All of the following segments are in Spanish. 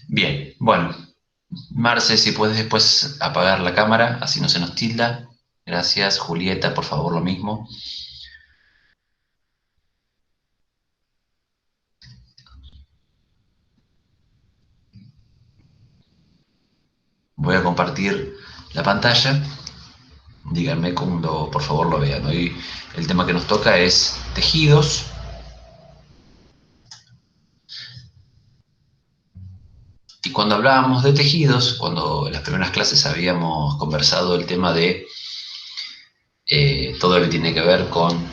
Bien, bueno, Marce, si puedes después apagar la cámara, así no se nos tilda. Gracias, Julieta, por favor, lo mismo. Voy a compartir la pantalla. Díganme cuando, por favor, lo vean. Hoy el tema que nos toca es tejidos. Y cuando hablábamos de tejidos, cuando en las primeras clases habíamos conversado el tema de todo lo que tiene que ver con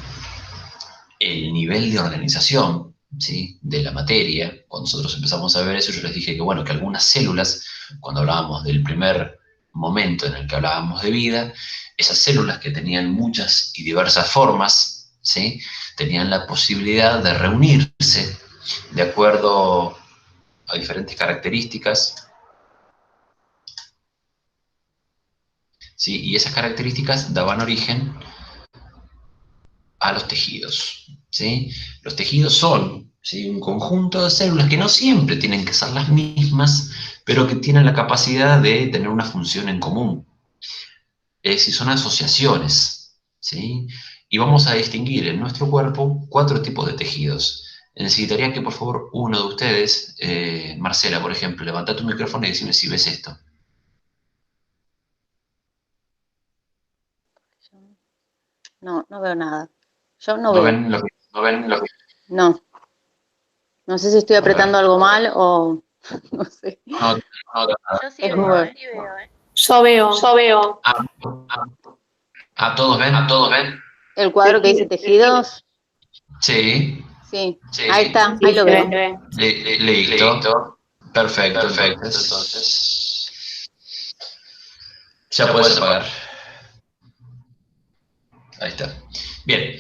el nivel de organización, ¿sí?, de la materia. Cuando nosotros empezamos a ver eso, yo les dije que, bueno, que algunas células, cuando hablábamos del primer momento en el que hablábamos de vida, esas células que tenían muchas y diversas formas, ¿sí?, tenían la posibilidad de reunirse de acuerdo a diferentes características, ¿sí?, y esas características daban origen a los tejidos, ¿sí? Los tejidos son, ¿sí?, un conjunto de células que no siempre tienen que ser las mismas, pero que tienen la capacidad de tener una función en común. Es decir, son asociaciones, ¿sí? Y vamos a distinguir en nuestro cuerpo 4 tipos de tejidos. Necesitaría que, por favor, uno de ustedes, Marcela, por ejemplo, levanta tu micrófono y decime si ves esto. No, no veo nada. Yo no ¿No veo. ven lo que, no ven lo que... No. No sé si estoy A ver. apretando algo mal o no sé. No, no, no. Yo sí Es veo, muy... ¿eh? Yo veo. ¿Todos ven? ¿A todos ven? El cuadro que dice tejidos. Sí. Sí. Sí, Ahí está, Sí, ahí lo se veo. ve. Listo. Perfecto, ya puedes apagar. Ahí está. Bien.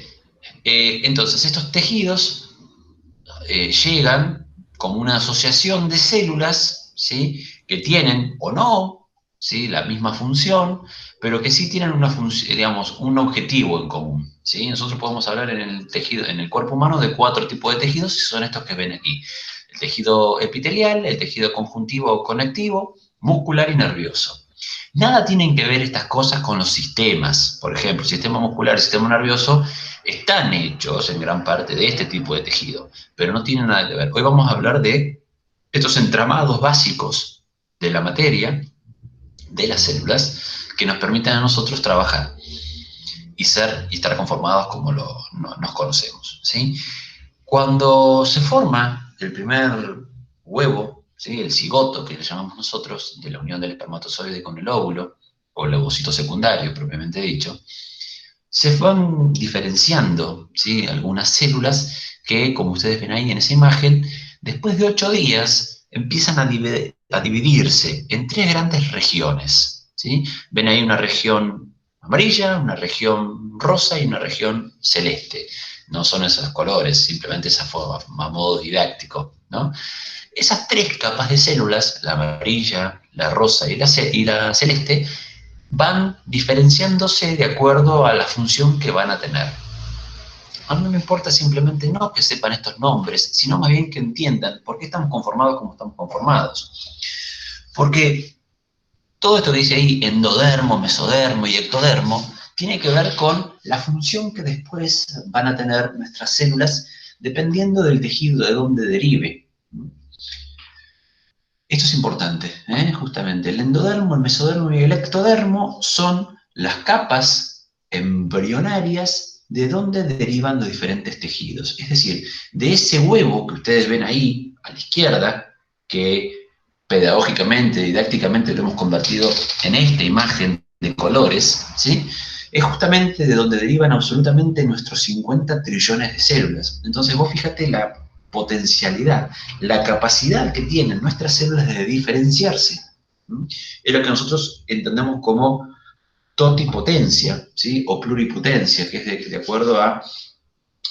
Entonces, estos tejidos llegan como una asociación de células, ¿sí?, que tienen o no, ¿sí?, la misma función, pero que sí tienen una función, digamos, un objetivo en común, ¿sí? Nosotros podemos hablar en el tejido, en el cuerpo humano, de 4 tipos de tejidos, y son estos que ven aquí: el tejido epitelial, el tejido conjuntivo o conectivo, muscular y nervioso. Nada tienen que ver estas cosas con los sistemas. Por ejemplo, el sistema muscular y el sistema nervioso están hechos en gran parte de este tipo de tejido, pero no tienen nada que ver. Hoy vamos a hablar de estos entramados básicos de la materia, de las células, que nos permiten a nosotros trabajar y estar conformados como nos conocemos, ¿sí? Cuando se forma el primer huevo, ¿sí?, el cigoto, que le llamamos nosotros, de la unión del espermatozoide con el óvulo, o el ovocito secundario, propiamente dicho, se van diferenciando, ¿sí?, algunas células que, como ustedes ven ahí en esa imagen, después de 8 días empiezan a dividirse en 3 grandes regiones, ¿sí? Ven ahí una región amarilla, una región rosa y una región celeste. No son esos colores, simplemente esa forma, a modo didáctico, ¿no? Esas 3 capas de células, la amarilla, la rosa y la celeste, van diferenciándose de acuerdo a la función que van a tener. A mí no me importa simplemente no que sepan estos nombres, sino más bien que entiendan por qué estamos conformados como estamos conformados. Porque todo esto que dice ahí, endodermo, mesodermo y ectodermo, tiene que ver con la función que después van a tener nuestras células dependiendo del tejido de donde derive. Esto es importante, justamente. El endodermo, el mesodermo y el ectodermo son las capas embrionarias de donde derivan los diferentes tejidos. Es decir, de ese huevo que ustedes ven ahí a la izquierda, que pedagógicamente, didácticamente lo hemos convertido en esta imagen de colores, ¿sí?, es justamente de donde derivan absolutamente nuestros 50 trillones de células. Entonces vos fíjate la potencialidad, la capacidad que tienen nuestras células de diferenciarse. Es lo que nosotros entendemos como totipotencia, ¿sí?, o pluripotencia, que es de acuerdo a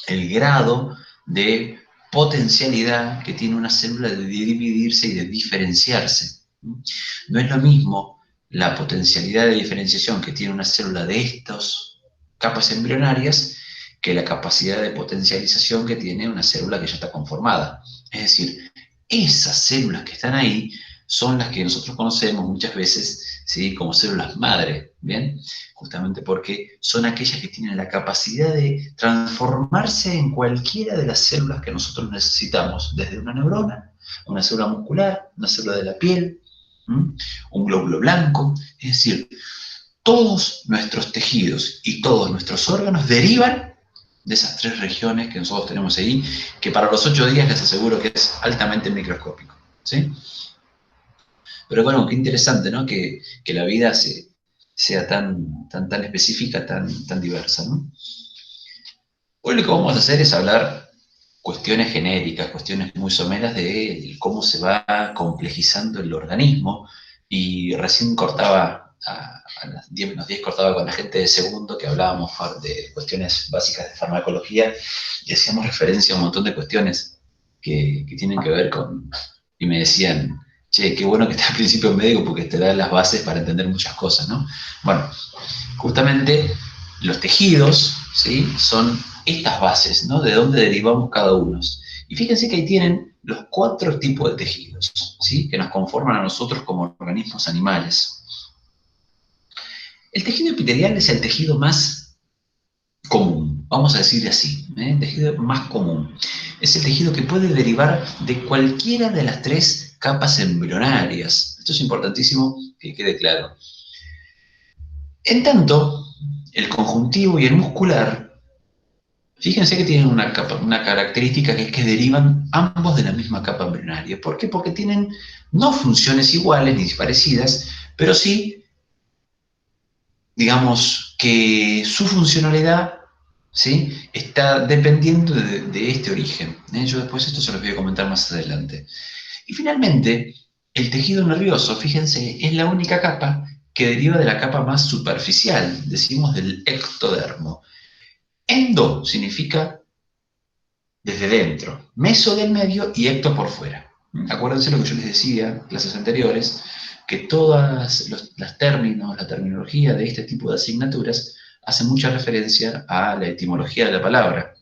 el grado de potencialidad que tiene una célula de dividirse y de diferenciarse. No es lo mismo la potencialidad de diferenciación que tiene una célula de estos capas embrionarias que la capacidad de potencialización que tiene una célula que ya está conformada. Es decir, esas células que están ahí son las que nosotros conocemos muchas veces, ¿sí?, como células madre, ¿bien? Justamente porque son aquellas que tienen la capacidad de transformarse en cualquiera de las células que nosotros necesitamos, desde una neurona, una célula muscular, una célula de la piel, un glóbulo blanco. Es decir, todos nuestros tejidos y todos nuestros órganos derivan de esas 3 regiones que nosotros tenemos ahí, que para los 8 días les aseguro que es altamente microscópico, ¿sí? Pero bueno, qué interesante, ¿no? Que la vida sea tan específica, tan diversa, ¿no? Hoy lo que vamos a hacer es hablar cuestiones genéricas, cuestiones muy someras de cómo se va complejizando el organismo. Y recién cortaba, a las 10 menos 10 cortaba con la gente de segundo, que hablábamos de cuestiones básicas de farmacología, y hacíamos referencia a un montón de cuestiones que tienen que ver con, y me decían, che, qué bueno que está el principio médico porque te da las bases para entender muchas cosas, ¿no? Bueno, justamente los tejidos, ¿sí?, son estas bases, ¿no?, de dónde derivamos cada uno. Y fíjense que ahí tienen los 4 tipos de tejidos, ¿sí?, que nos conforman a nosotros como organismos animales. El tejido epitelial es el tejido más común, vamos a decir así, el tejido más común. Es el tejido que puede derivar de cualquiera de las 3 capas embrionarias. Esto es importantísimo que quede claro. En tanto, el conjuntivo y el muscular, fíjense que tienen una característica, que es que derivan ambos de la misma capa embrionaria. ¿Por qué? Porque tienen no funciones iguales ni parecidas, pero sí, digamos, que su funcionalidad, ¿sí?, está dependiendo de este origen. Yo después esto se lo voy a comentar más adelante. Y finalmente, el tejido nervioso, fíjense, es la única capa que deriva de la capa más superficial, decimos del ectodermo. Endo significa desde dentro, meso del medio y ecto por fuera. Acuérdense lo que yo les decía en clases anteriores, que todas las términos, la terminología de este tipo de asignaturas hace mucha referencia a la etimología de la palabra,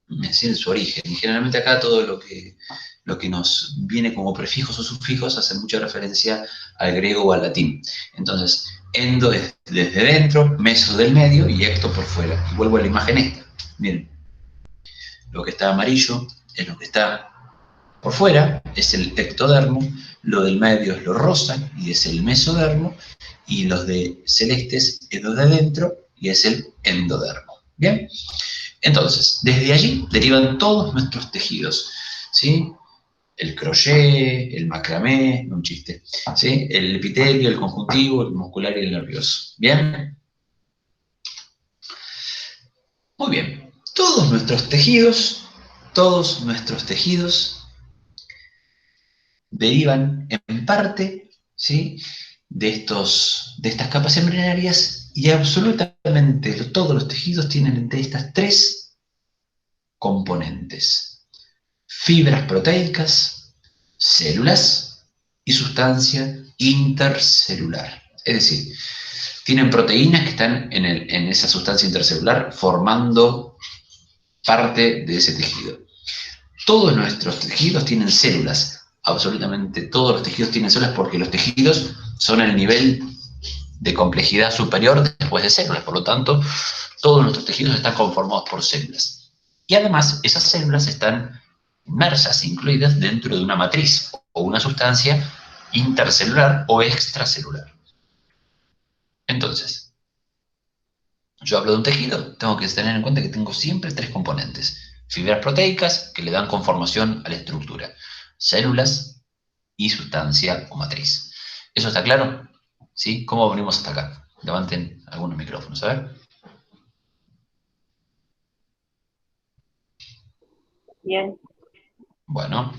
es decir, su origen. Y generalmente acá todo lo que nos viene como prefijos o sufijos hace mucha referencia al griego o al latín. Entonces, endo es desde dentro, meso del medio y ecto por fuera. Y vuelvo a la imagen esta. Miren, lo que está amarillo es lo que está por fuera, es el ectodermo, lo del medio es lo rosa y es el mesodermo, y los de celestes es lo de adentro y es el endodermo. ¿Bien? Entonces, desde allí derivan todos nuestros tejidos, ¿sí? El crochet, el macramé, no un chiste, ¿sí?, el epitelio, el conjuntivo, el muscular y el nervioso. ¿Bien? Muy bien. Todos nuestros tejidos derivan en parte, ¿sí?, de estas capas embrionarias, y absolutamente todos los tejidos tienen de estas 3 componentes: fibras proteicas, células y sustancia intercelular. Es decir, tienen proteínas que están en esa sustancia intercelular formando parte de ese tejido. Todos nuestros tejidos tienen células, absolutamente todos los tejidos tienen células, porque los tejidos son el nivel de complejidad superior después de células, por lo tanto, todos nuestros tejidos están conformados por células. Y además, esas células están inmersas, incluidas dentro de una matriz o una sustancia intercelular o extracelular. Entonces, yo hablo de un tejido, tengo que tener en cuenta que tengo siempre 3 componentes: fibras proteicas, que le dan conformación a la estructura; células y sustancia o matriz. ¿Eso está claro? ¿Sí? ¿Cómo venimos hasta acá? Levanten algunos micrófonos, a ver. Bien. Bueno.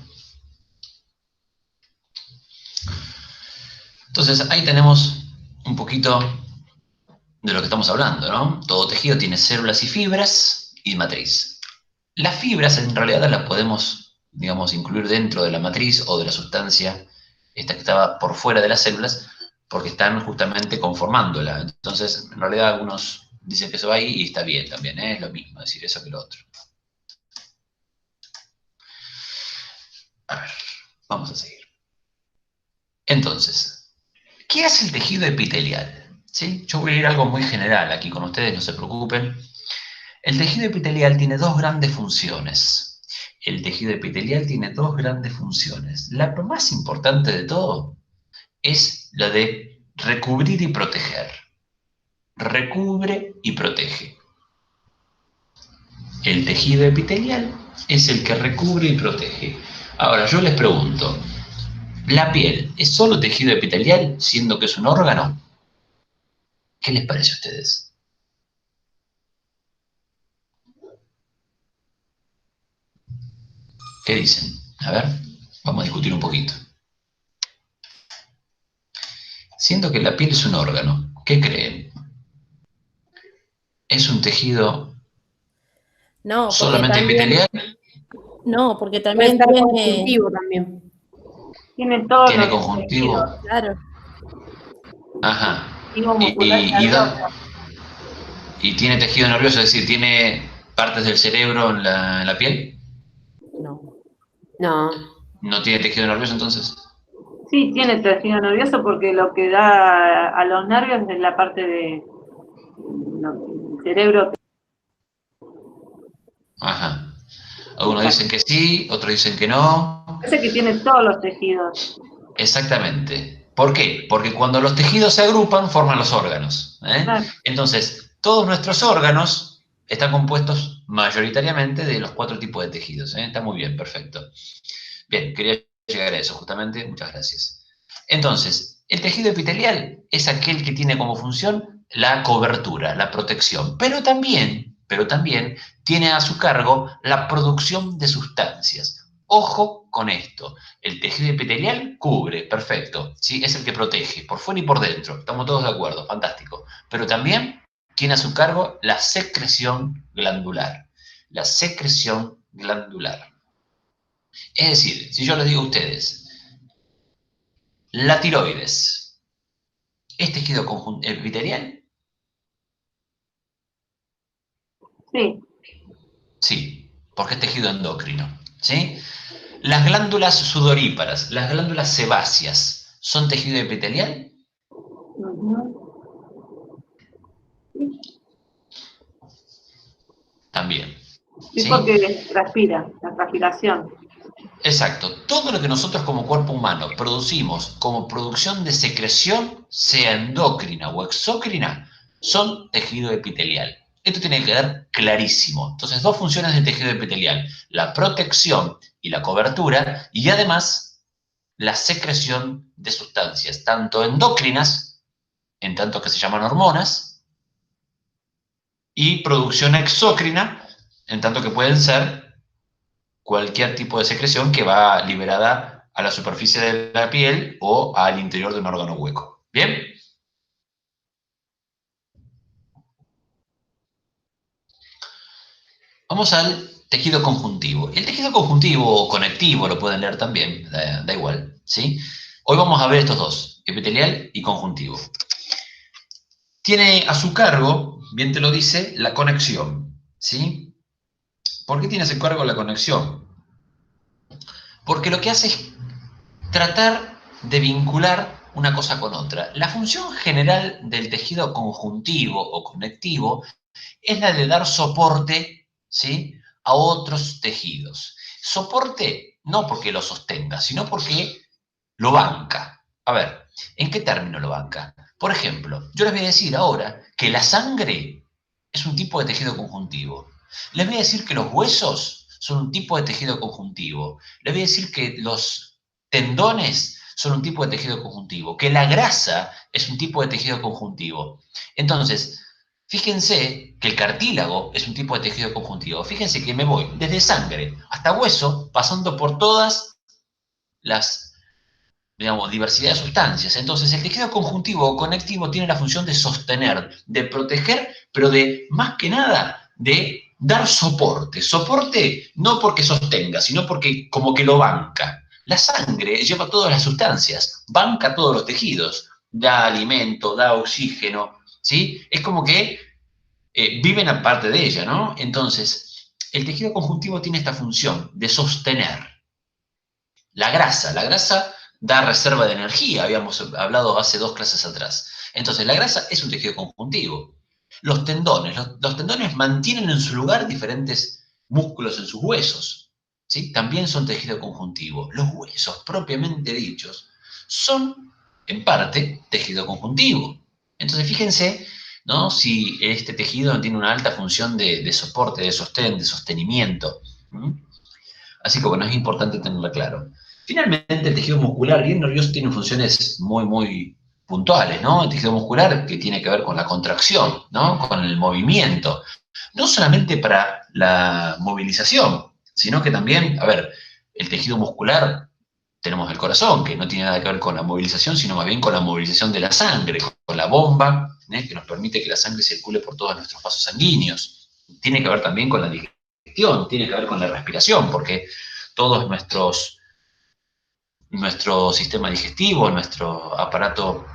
Entonces, ahí tenemos un poquito de lo que estamos hablando, ¿no? Todo tejido tiene células y fibras y matriz. Las fibras en realidad las podemos, digamos, incluir dentro de la matriz o de la sustancia esta que estaba por fuera de las células, porque están justamente conformándola. Entonces, en realidad algunos dicen que eso va ahí y está bien también, ¿eh? Es lo mismo decir eso que lo otro. A ver, vamos a seguir. Entonces, ¿qué hace el tejido epitelial? ¿Sí? Yo voy a ir a algo muy general aquí con ustedes, no se preocupen. El tejido epitelial tiene dos grandes funciones. El tejido epitelial tiene dos grandes funciones. La más importante de todo es la de recubrir y proteger. Recubre y protege. El tejido epitelial es el que recubre y protege. Ahora, yo les pregunto, ¿la piel es solo tejido epitelial, siendo que es un órgano? ¿Qué les parece a ustedes? ¿Qué dicen? A ver, vamos a discutir un poquito. Siendo que la piel es un órgano, ¿qué creen? ¿Es un tejido No, porque solamente también, epitelial? no, porque Puede también estar tiene, conjuntivo también. Tiene todos ¿Tiene los tejidos, conjuntivo? claro, Ajá. tejido ¿Y, muscular y y, y nervioso. dónde- y tiene tejido nervioso? Es decir, ¿tiene partes del cerebro en la piel? no. No. ¿No tiene tejido nervioso entonces? Sí, tiene tejido nervioso porque lo que da a los nervios es la parte de del cerebro. Ajá. Algunos dicen que sí, otros dicen que no. Parece que tiene todos los tejidos. Exactamente. ¿Por qué? Porque cuando los tejidos se agrupan, forman los órganos. Claro. Entonces, todos nuestros órganos están compuestos mayoritariamente de los 4 tipos de tejidos. Está muy bien, perfecto. Bien, quería llegar a eso justamente. Muchas gracias. Entonces, el tejido epitelial es aquel que tiene como función la cobertura, la protección, pero también tiene a su cargo la producción de sustancias. Ojo con esto. El tejido epitelial cubre, perfecto, ¿sí? Es el que protege, por fuera y por dentro. Estamos todos de acuerdo, fantástico. Pero también tiene a su cargo la secreción glandular. La secreción glandular. Es decir, si yo les digo a ustedes, la tiroides, ¿es tejido epitelial? Sí, Sí, porque es tejido endocrino, ¿sí? Las glándulas sudoríparas, las glándulas sebáceas, ¿son tejido epitelial? También, sí, ¿sí? porque transpira, la transpiración. Exacto. Todo lo que nosotros como cuerpo humano producimos como producción de secreción, sea endocrina o exócrina, son tejido epitelial. Esto tiene que quedar clarísimo. Entonces, dos funciones del tejido epitelial: la protección y la cobertura, y además la secreción de sustancias, tanto endocrinas, en tanto que se llaman hormonas, y producción exócrina, en tanto que pueden ser cualquier tipo de secreción que va liberada a la superficie de la piel o al interior de un órgano hueco. ¿Bien? Vamos al tejido conjuntivo. El tejido conjuntivo o conectivo, lo pueden leer también, da igual, ¿sí? Hoy vamos a ver estos dos, epitelial y conjuntivo. Tiene a su cargo, bien te lo dice, la conexión, ¿sí? ¿Por qué tiene a su cargo la conexión? Porque lo que hace es tratar de vincular una cosa con otra. La función general del tejido conjuntivo o conectivo es la de dar soporte, ¿sí?, a otros tejidos. Soporte no porque lo sostenga, sino porque lo banca. A ver, ¿en qué término lo banca? Por ejemplo, yo les voy a decir ahora que la sangre es un tipo de tejido conjuntivo. Les voy a decir que los huesos son un tipo de tejido conjuntivo. Les voy a decir que los tendones son un tipo de tejido conjuntivo, que la grasa es un tipo de tejido conjuntivo. Entonces, fíjense que el cartílago es un tipo de tejido conjuntivo. Fíjense que me voy desde sangre hasta hueso, pasando por todas las, digamos, diversidad de sustancias. Entonces, el tejido conjuntivo o conectivo tiene la función de sostener, de proteger, pero de, más que nada, de dar soporte. Soporte no porque sostenga, sino porque como que lo banca. La sangre lleva todas las sustancias, banca todos los tejidos, da alimento, da oxígeno, ¿sí? Es como que viven aparte de ella, ¿no? Entonces, el tejido conjuntivo tiene esta función de sostener. La grasa da reserva de energía, habíamos hablado hace 2 clases atrás. Entonces, la grasa es un tejido conjuntivo. Los tendones mantienen en su lugar diferentes músculos en sus huesos, ¿sí? También son tejido conjuntivo. Los huesos, propiamente dichos, son, en parte, tejido conjuntivo. Entonces, fíjense, ¿no? Si este tejido tiene una alta función de soporte, de sostén, de sostenimiento. Así que, bueno, es importante tenerlo claro. Finalmente, el tejido muscular y el nervioso tienen funciones muy, muy puntuales, ¿no? El tejido muscular que tiene que ver con la contracción, ¿no? Con el movimiento. No solamente para la movilización, sino que también, a ver, el tejido muscular, tenemos el corazón, que no tiene nada que ver con la movilización, sino más bien con la movilización de la sangre, con la bomba, que nos permite que la sangre circule por todos nuestros vasos sanguíneos. Tiene que ver también con la digestión, tiene que ver con la respiración, porque todos nuestro sistema digestivo, nuestro aparato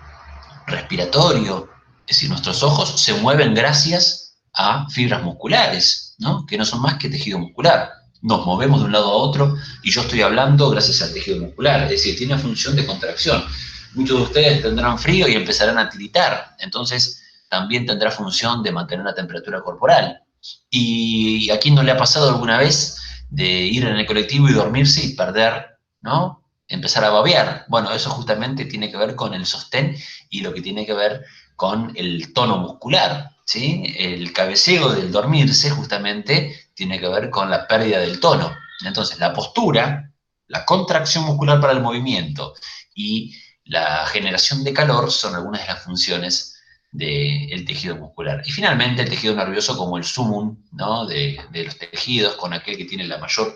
respiratorio, es decir, nuestros ojos se mueven gracias a fibras musculares, ¿no? Que no son más que tejido muscular. Nos movemos de un lado a otro y yo estoy hablando gracias al tejido muscular, es decir, tiene una función de contracción. Muchos de ustedes tendrán frío y empezarán a tiritar, entonces también tendrá función de mantener la temperatura corporal. ¿Y a quién no le ha pasado alguna vez de ir en el colectivo y dormirse y perder, ¿no? Empezar a babear? Bueno, eso justamente tiene que ver con el sostén y lo que tiene que ver con el tono muscular, ¿sí? El cabeceo del dormirse justamente tiene que ver con la pérdida del tono. Entonces, la postura, la contracción muscular para el movimiento y la generación de calor son algunas de las funciones del tejido muscular. Y finalmente el tejido nervioso como el sumum, ¿no? de los tejidos, con aquel que tiene la mayor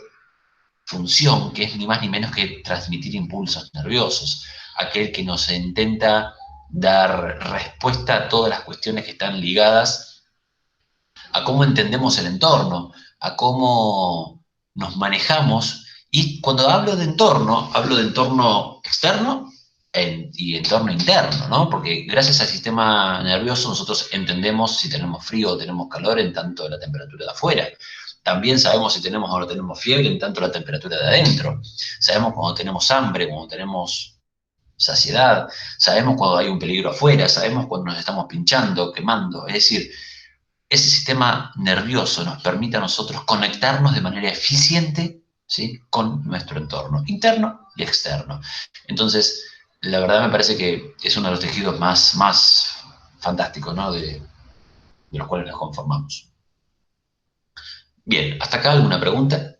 función, que es ni más ni menos que transmitir impulsos nerviosos, aquel que nos intenta dar respuesta a todas las cuestiones que están ligadas a cómo entendemos el entorno, a cómo nos manejamos. Y cuando hablo de entorno externo y entorno interno, ¿no? Porque gracias al sistema nervioso nosotros entendemos si tenemos frío o tenemos calor en tanto la temperatura de afuera. También sabemos si tenemos o no tenemos fiebre en tanto la temperatura de adentro. Sabemos cuando tenemos hambre, cuando tenemos saciedad, sabemos cuando hay un peligro afuera, sabemos cuando nos estamos pinchando, quemando. Es decir, ese sistema nervioso nos permite a nosotros conectarnos de manera eficiente, ¿sí? Con nuestro entorno, interno y externo. Entonces, la verdad me parece que es uno de los tejidos más fantásticos, ¿no? de los cuales nos conformamos. Bien, ¿hasta acá alguna pregunta?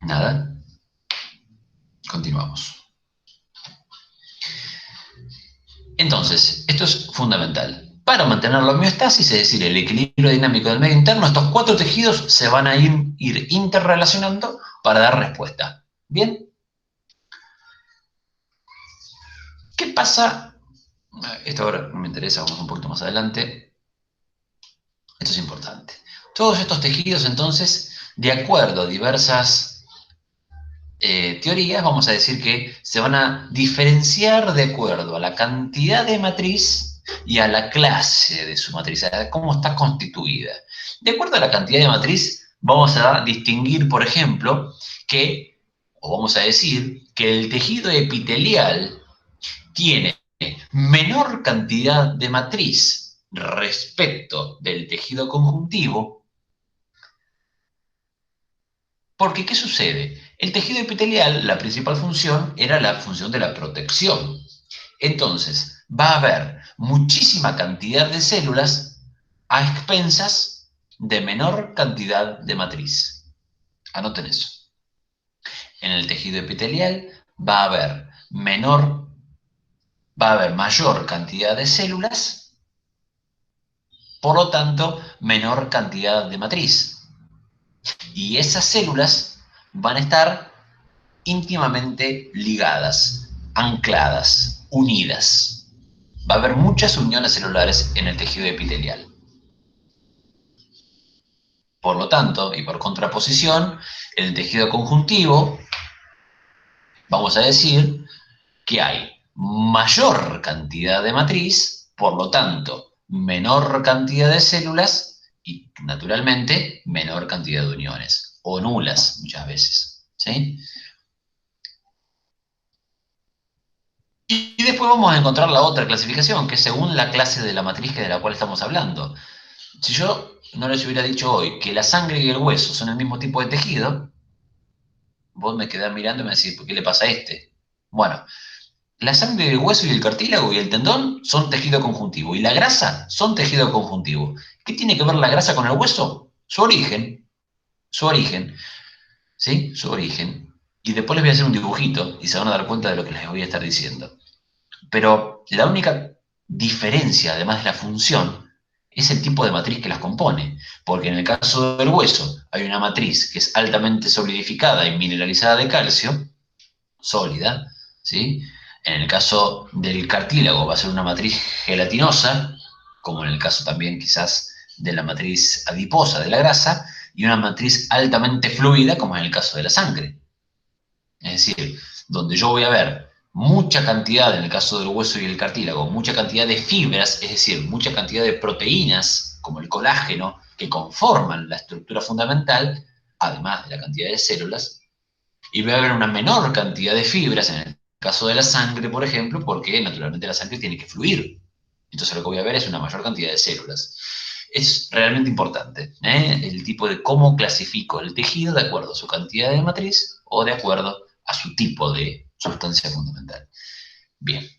Nada. Continuamos. Entonces, esto es fundamental. Para mantener la homeostasis, es decir, el equilibrio dinámico del medio interno, estos 4 tejidos se van a ir interrelacionando para dar respuesta. ¿Bien? ¿Qué pasa? Esto ahora no me interesa, vamos un poquito más adelante. Esto es importante. Todos estos tejidos, entonces, de acuerdo a diversas teorías, vamos a decir que se van a diferenciar de acuerdo a la cantidad de matriz y a la clase de su matriz, a cómo está constituida. De acuerdo a la cantidad de matriz, vamos a distinguir, por ejemplo, o vamos a decir, que el tejido epitelial tiene menor cantidad de matriz respecto del tejido conjuntivo. Porque, ¿qué sucede? El tejido epitelial, la principal función era la función de la protección. Entonces, va a haber muchísima cantidad de células a expensas de menor cantidad de matriz. Anoten eso. En el tejido epitelial va a haber mayor cantidad de células, por lo tanto, menor cantidad de matriz. Y esas células van a estar íntimamente ligadas, ancladas, unidas. Va a haber muchas uniones celulares en el tejido epitelial. Por lo tanto, y por contraposición, en el tejido conjuntivo, vamos a decir que hay mayor cantidad de matriz, por lo tanto, menor cantidad de células y, naturalmente, menor cantidad de uniones, o nulas muchas veces, ¿sí? Y después vamos a encontrar la otra clasificación, que es según la clase de la matriz de la cual estamos hablando. Si yo no les hubiera dicho hoy que la sangre y el hueso son el mismo tipo de tejido, vos me quedás mirando y me decís, ¿por qué le pasa a este? Bueno, la sangre, el hueso y el cartílago y el tendón son tejido conjuntivo, y la grasa son tejido conjuntivo. ¿Qué tiene que ver la grasa con el hueso? Su origen, ¿sí? Su origen. Y después les voy a hacer un dibujito y se van a dar cuenta de lo que les voy a estar diciendo. Pero la única diferencia, además de la función, es el tipo de matriz que las compone. Porque en el caso del hueso hay una matriz que es altamente solidificada y mineralizada de calcio, sólida, ¿sí? En el caso del cartílago va a ser una matriz gelatinosa, como en el caso también quizás de la matriz adiposa de la grasa, y una matriz altamente fluida, como en el caso de la sangre. Es decir, donde yo voy a ver mucha cantidad, en el caso del hueso y el cartílago, mucha cantidad de fibras, es decir, mucha cantidad de proteínas, como el colágeno, que conforman la estructura fundamental, además de la cantidad de células, y voy a ver una menor cantidad de fibras en el caso de la sangre, por ejemplo, porque naturalmente la sangre tiene que fluir. Entonces lo que voy a ver es una mayor cantidad de células. Es realmente importante, el tipo de cómo clasifico el tejido de acuerdo a su cantidad de matriz o de acuerdo a su tipo de sustancia fundamental. Bien.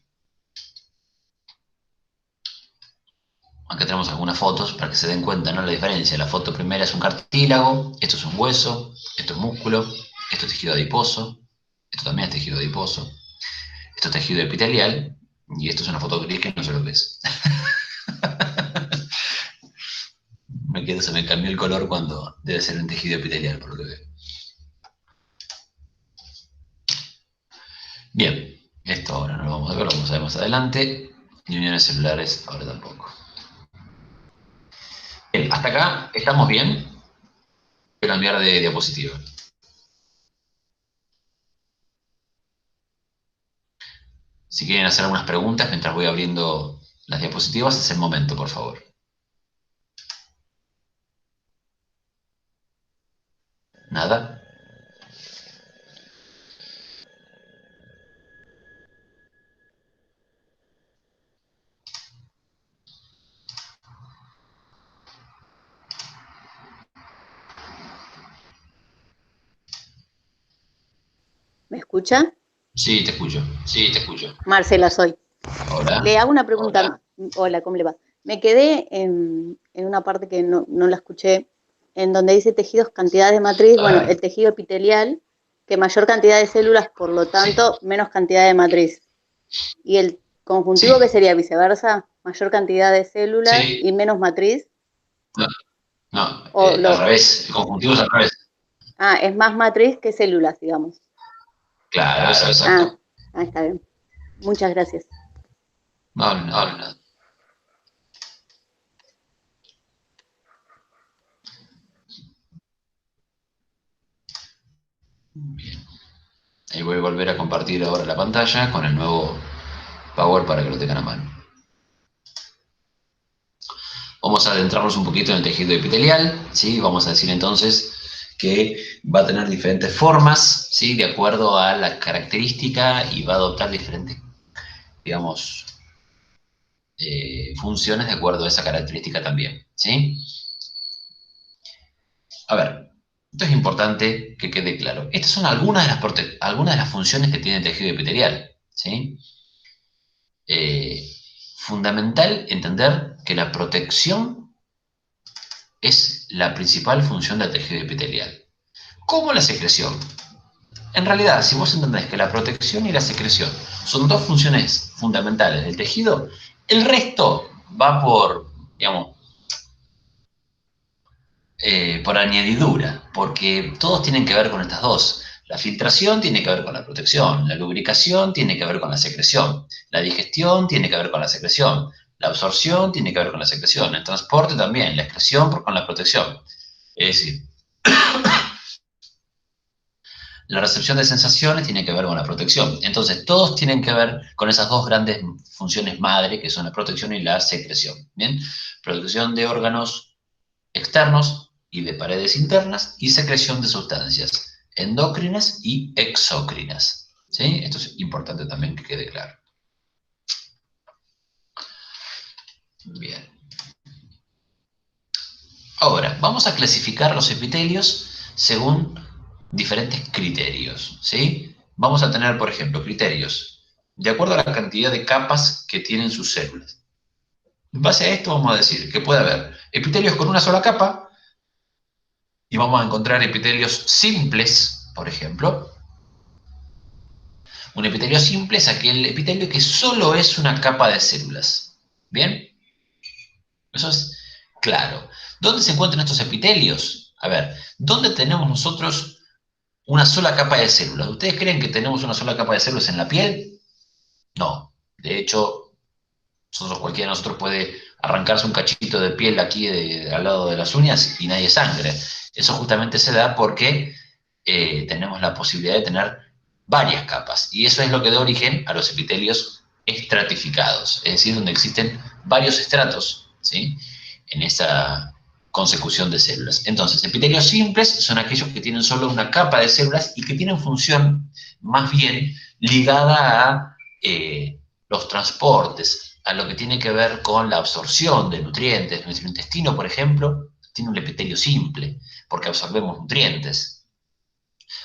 Acá tenemos algunas fotos para que se den cuenta, ¿no? La diferencia. La foto primera es un cartílago, esto es un hueso, esto es músculo, esto es tejido adiposo, esto también es tejido adiposo, esto es tejido epitelial, y esto es una foto gris que no se lo ves. Se me cambió el color cuando debe ser un tejido epitelial, por lo que veo. Bien, esto ahora no lo vamos a ver, lo vamos a ver más adelante. Y uniones celulares ahora tampoco. Bien, hasta acá estamos bien. Voy a cambiar de diapositiva. Si quieren hacer algunas preguntas mientras voy abriendo las diapositivas, es el momento, por favor. ¿Nada? ¿Me escucha? Sí, te escucho. Sí, te escucho. Marcela soy. Hola. Le hago una pregunta. Hola. Hola, ¿cómo le va? Me quedé en una parte que no la escuché, en donde dice tejidos, cantidad de matriz. Bueno, el tejido epitelial, que mayor cantidad de células, por lo tanto, menos cantidad de matriz. Y el conjuntivo, ¿qué sería? Viceversa, mayor cantidad de células y menos matriz. No, al revés. El conjuntivo es al revés. Ah, es más matriz que células, digamos. Claro, exacto. Ah, está bien. Muchas gracias. No, nada. Bien. Ahí voy a volver a compartir ahora la pantalla con el nuevo Power para que lo tengan a mano. Vamos a adentrarnos un poquito en el tejido epitelial, ¿sí? Vamos a decir entonces que va a tener diferentes formas, ¿sí? De acuerdo a la característica, y va a adoptar diferentes, digamos, funciones de acuerdo a esa característica también, ¿sí? A ver, esto es importante que quede claro. Estas son algunas de las funciones que tiene el tejido epitelial, ¿sí? Fundamental entender que la protección es la principal función del tejido epitelial. ¿Cómo la secreción? En realidad, si vos entendés que la protección y la secreción son dos funciones fundamentales del tejido, el resto va por, digamos, por añadidura, porque todos tienen que ver con estas dos. La filtración tiene que ver con la protección, la lubricación tiene que ver con la secreción, la digestión tiene que ver con la secreción, la absorción tiene que ver con la secreción, el transporte también, la excreción con la protección. Es decir, la recepción de sensaciones tiene que ver con la protección. Entonces, todos tienen que ver con esas dos grandes funciones madre, que son la protección y la secreción. ¿Bien? Protección de órganos externos y de paredes internas, y secreción de sustancias endócrinas y exócrinas. ¿Sí? Esto es importante también que quede claro. Bien. Ahora, vamos a clasificar los epitelios según diferentes criterios, ¿sí? Vamos a tener, por ejemplo, criterios de acuerdo a la cantidad de capas que tienen sus células. En base a esto vamos a decir que puede haber epitelios con una sola capa, y vamos a encontrar epitelios simples, por ejemplo. Un epitelio simple es aquel epitelio que solo es una capa de células. ¿Bien? Eso es claro. ¿Dónde se encuentran estos epitelios? A ver, ¿dónde tenemos nosotros una sola capa de células? ¿Ustedes creen que tenemos una sola capa de células en la piel? No. De hecho, cualquiera de nosotros puede arrancarse un cachito de piel aquí al lado de las uñas y nadie sangre. Eso justamente se da porque tenemos la posibilidad de tener varias capas. Y eso es lo que da origen a los epitelios estratificados, es decir, donde existen varios estratos, ¿sí?, en esa consecución de células. Entonces, epitelios simples son aquellos que tienen solo una capa de células y que tienen función más bien ligada a los transportes, a lo que tiene que ver con la absorción de nutrientes. Nuestro intestino, por ejemplo, tiene un epitelio simple, porque absorbemos nutrientes.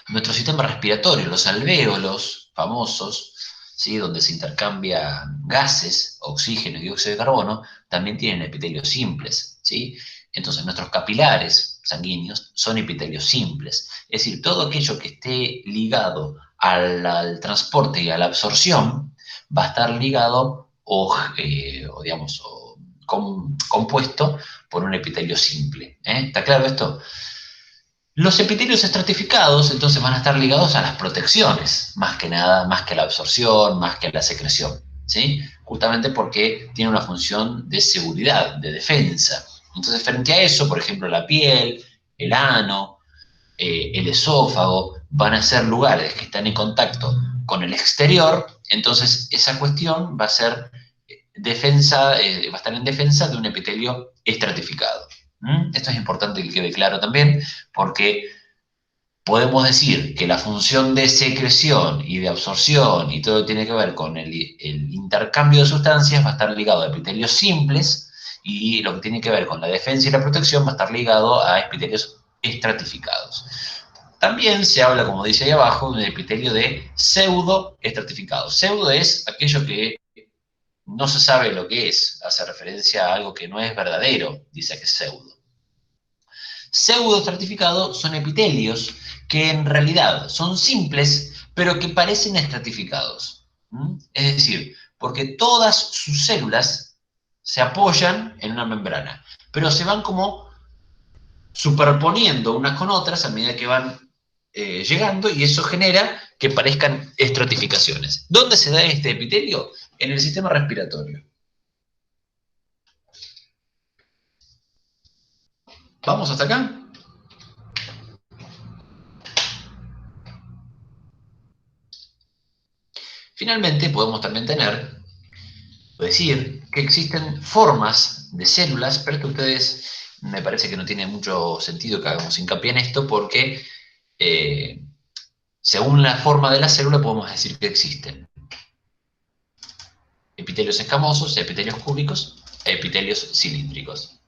Nuestro sistema respiratorio, los alvéolos famosos, ¿sí?, donde se intercambian gases, oxígeno y dióxido de carbono, también tienen epitelios simples, ¿sí? Entonces, nuestros capilares sanguíneos son epitelios simples. Es decir, todo aquello que esté ligado al transporte y a la absorción va a estar ligado compuesto por un epitelio simple. ¿Está claro esto? Los epitelios estratificados, entonces, van a estar ligados a las protecciones, más que nada, más que a la absorción, más que a la secreción, ¿sí? Justamente porque tiene una función de seguridad, de defensa. Entonces, frente a eso, por ejemplo, la piel, el ano, el esófago, van a ser lugares que están en contacto con el exterior, entonces esa cuestión va a ser defensa, va a estar en defensa de un epitelio estratificado. Esto es importante que quede claro también, porque podemos decir que la función de secreción y de absorción y todo lo que tiene que ver con el intercambio de sustancias va a estar ligado a epitelios simples, y lo que tiene que ver con la defensa y la protección va a estar ligado a epitelios estratificados. También se habla, como dice ahí abajo, de un epitelio de pseudoestratificado. Pseudo es aquello que no se sabe lo que es, hace referencia a algo que no es verdadero, dice que es pseudo. Pseudoestratificados son epitelios que en realidad son simples, pero que parecen estratificados. Es decir, porque todas sus células se apoyan en una membrana, pero se van como superponiendo unas con otras a medida que van llegando, y eso genera que parezcan estratificaciones. ¿Dónde se da este epitelio? En el sistema respiratorio. ¿Vamos hasta acá? Finalmente, podemos también decir que existen formas de células, pero que ustedes, me parece que no tiene mucho sentido que hagamos hincapié en esto, porque según la forma de la célula podemos decir que existen epitelios escamosos, epitelios cúbicos e epitelios cilíndricos.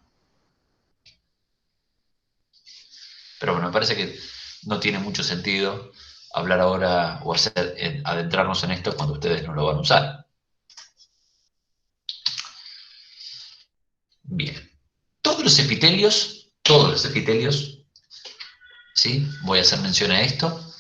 Pero bueno, me parece que no tiene mucho sentido hablar ahora o adentrarnos en esto cuando ustedes no lo van a usar. Bien. Todos los epitelios, ¿sí?, voy a hacer mención a esto,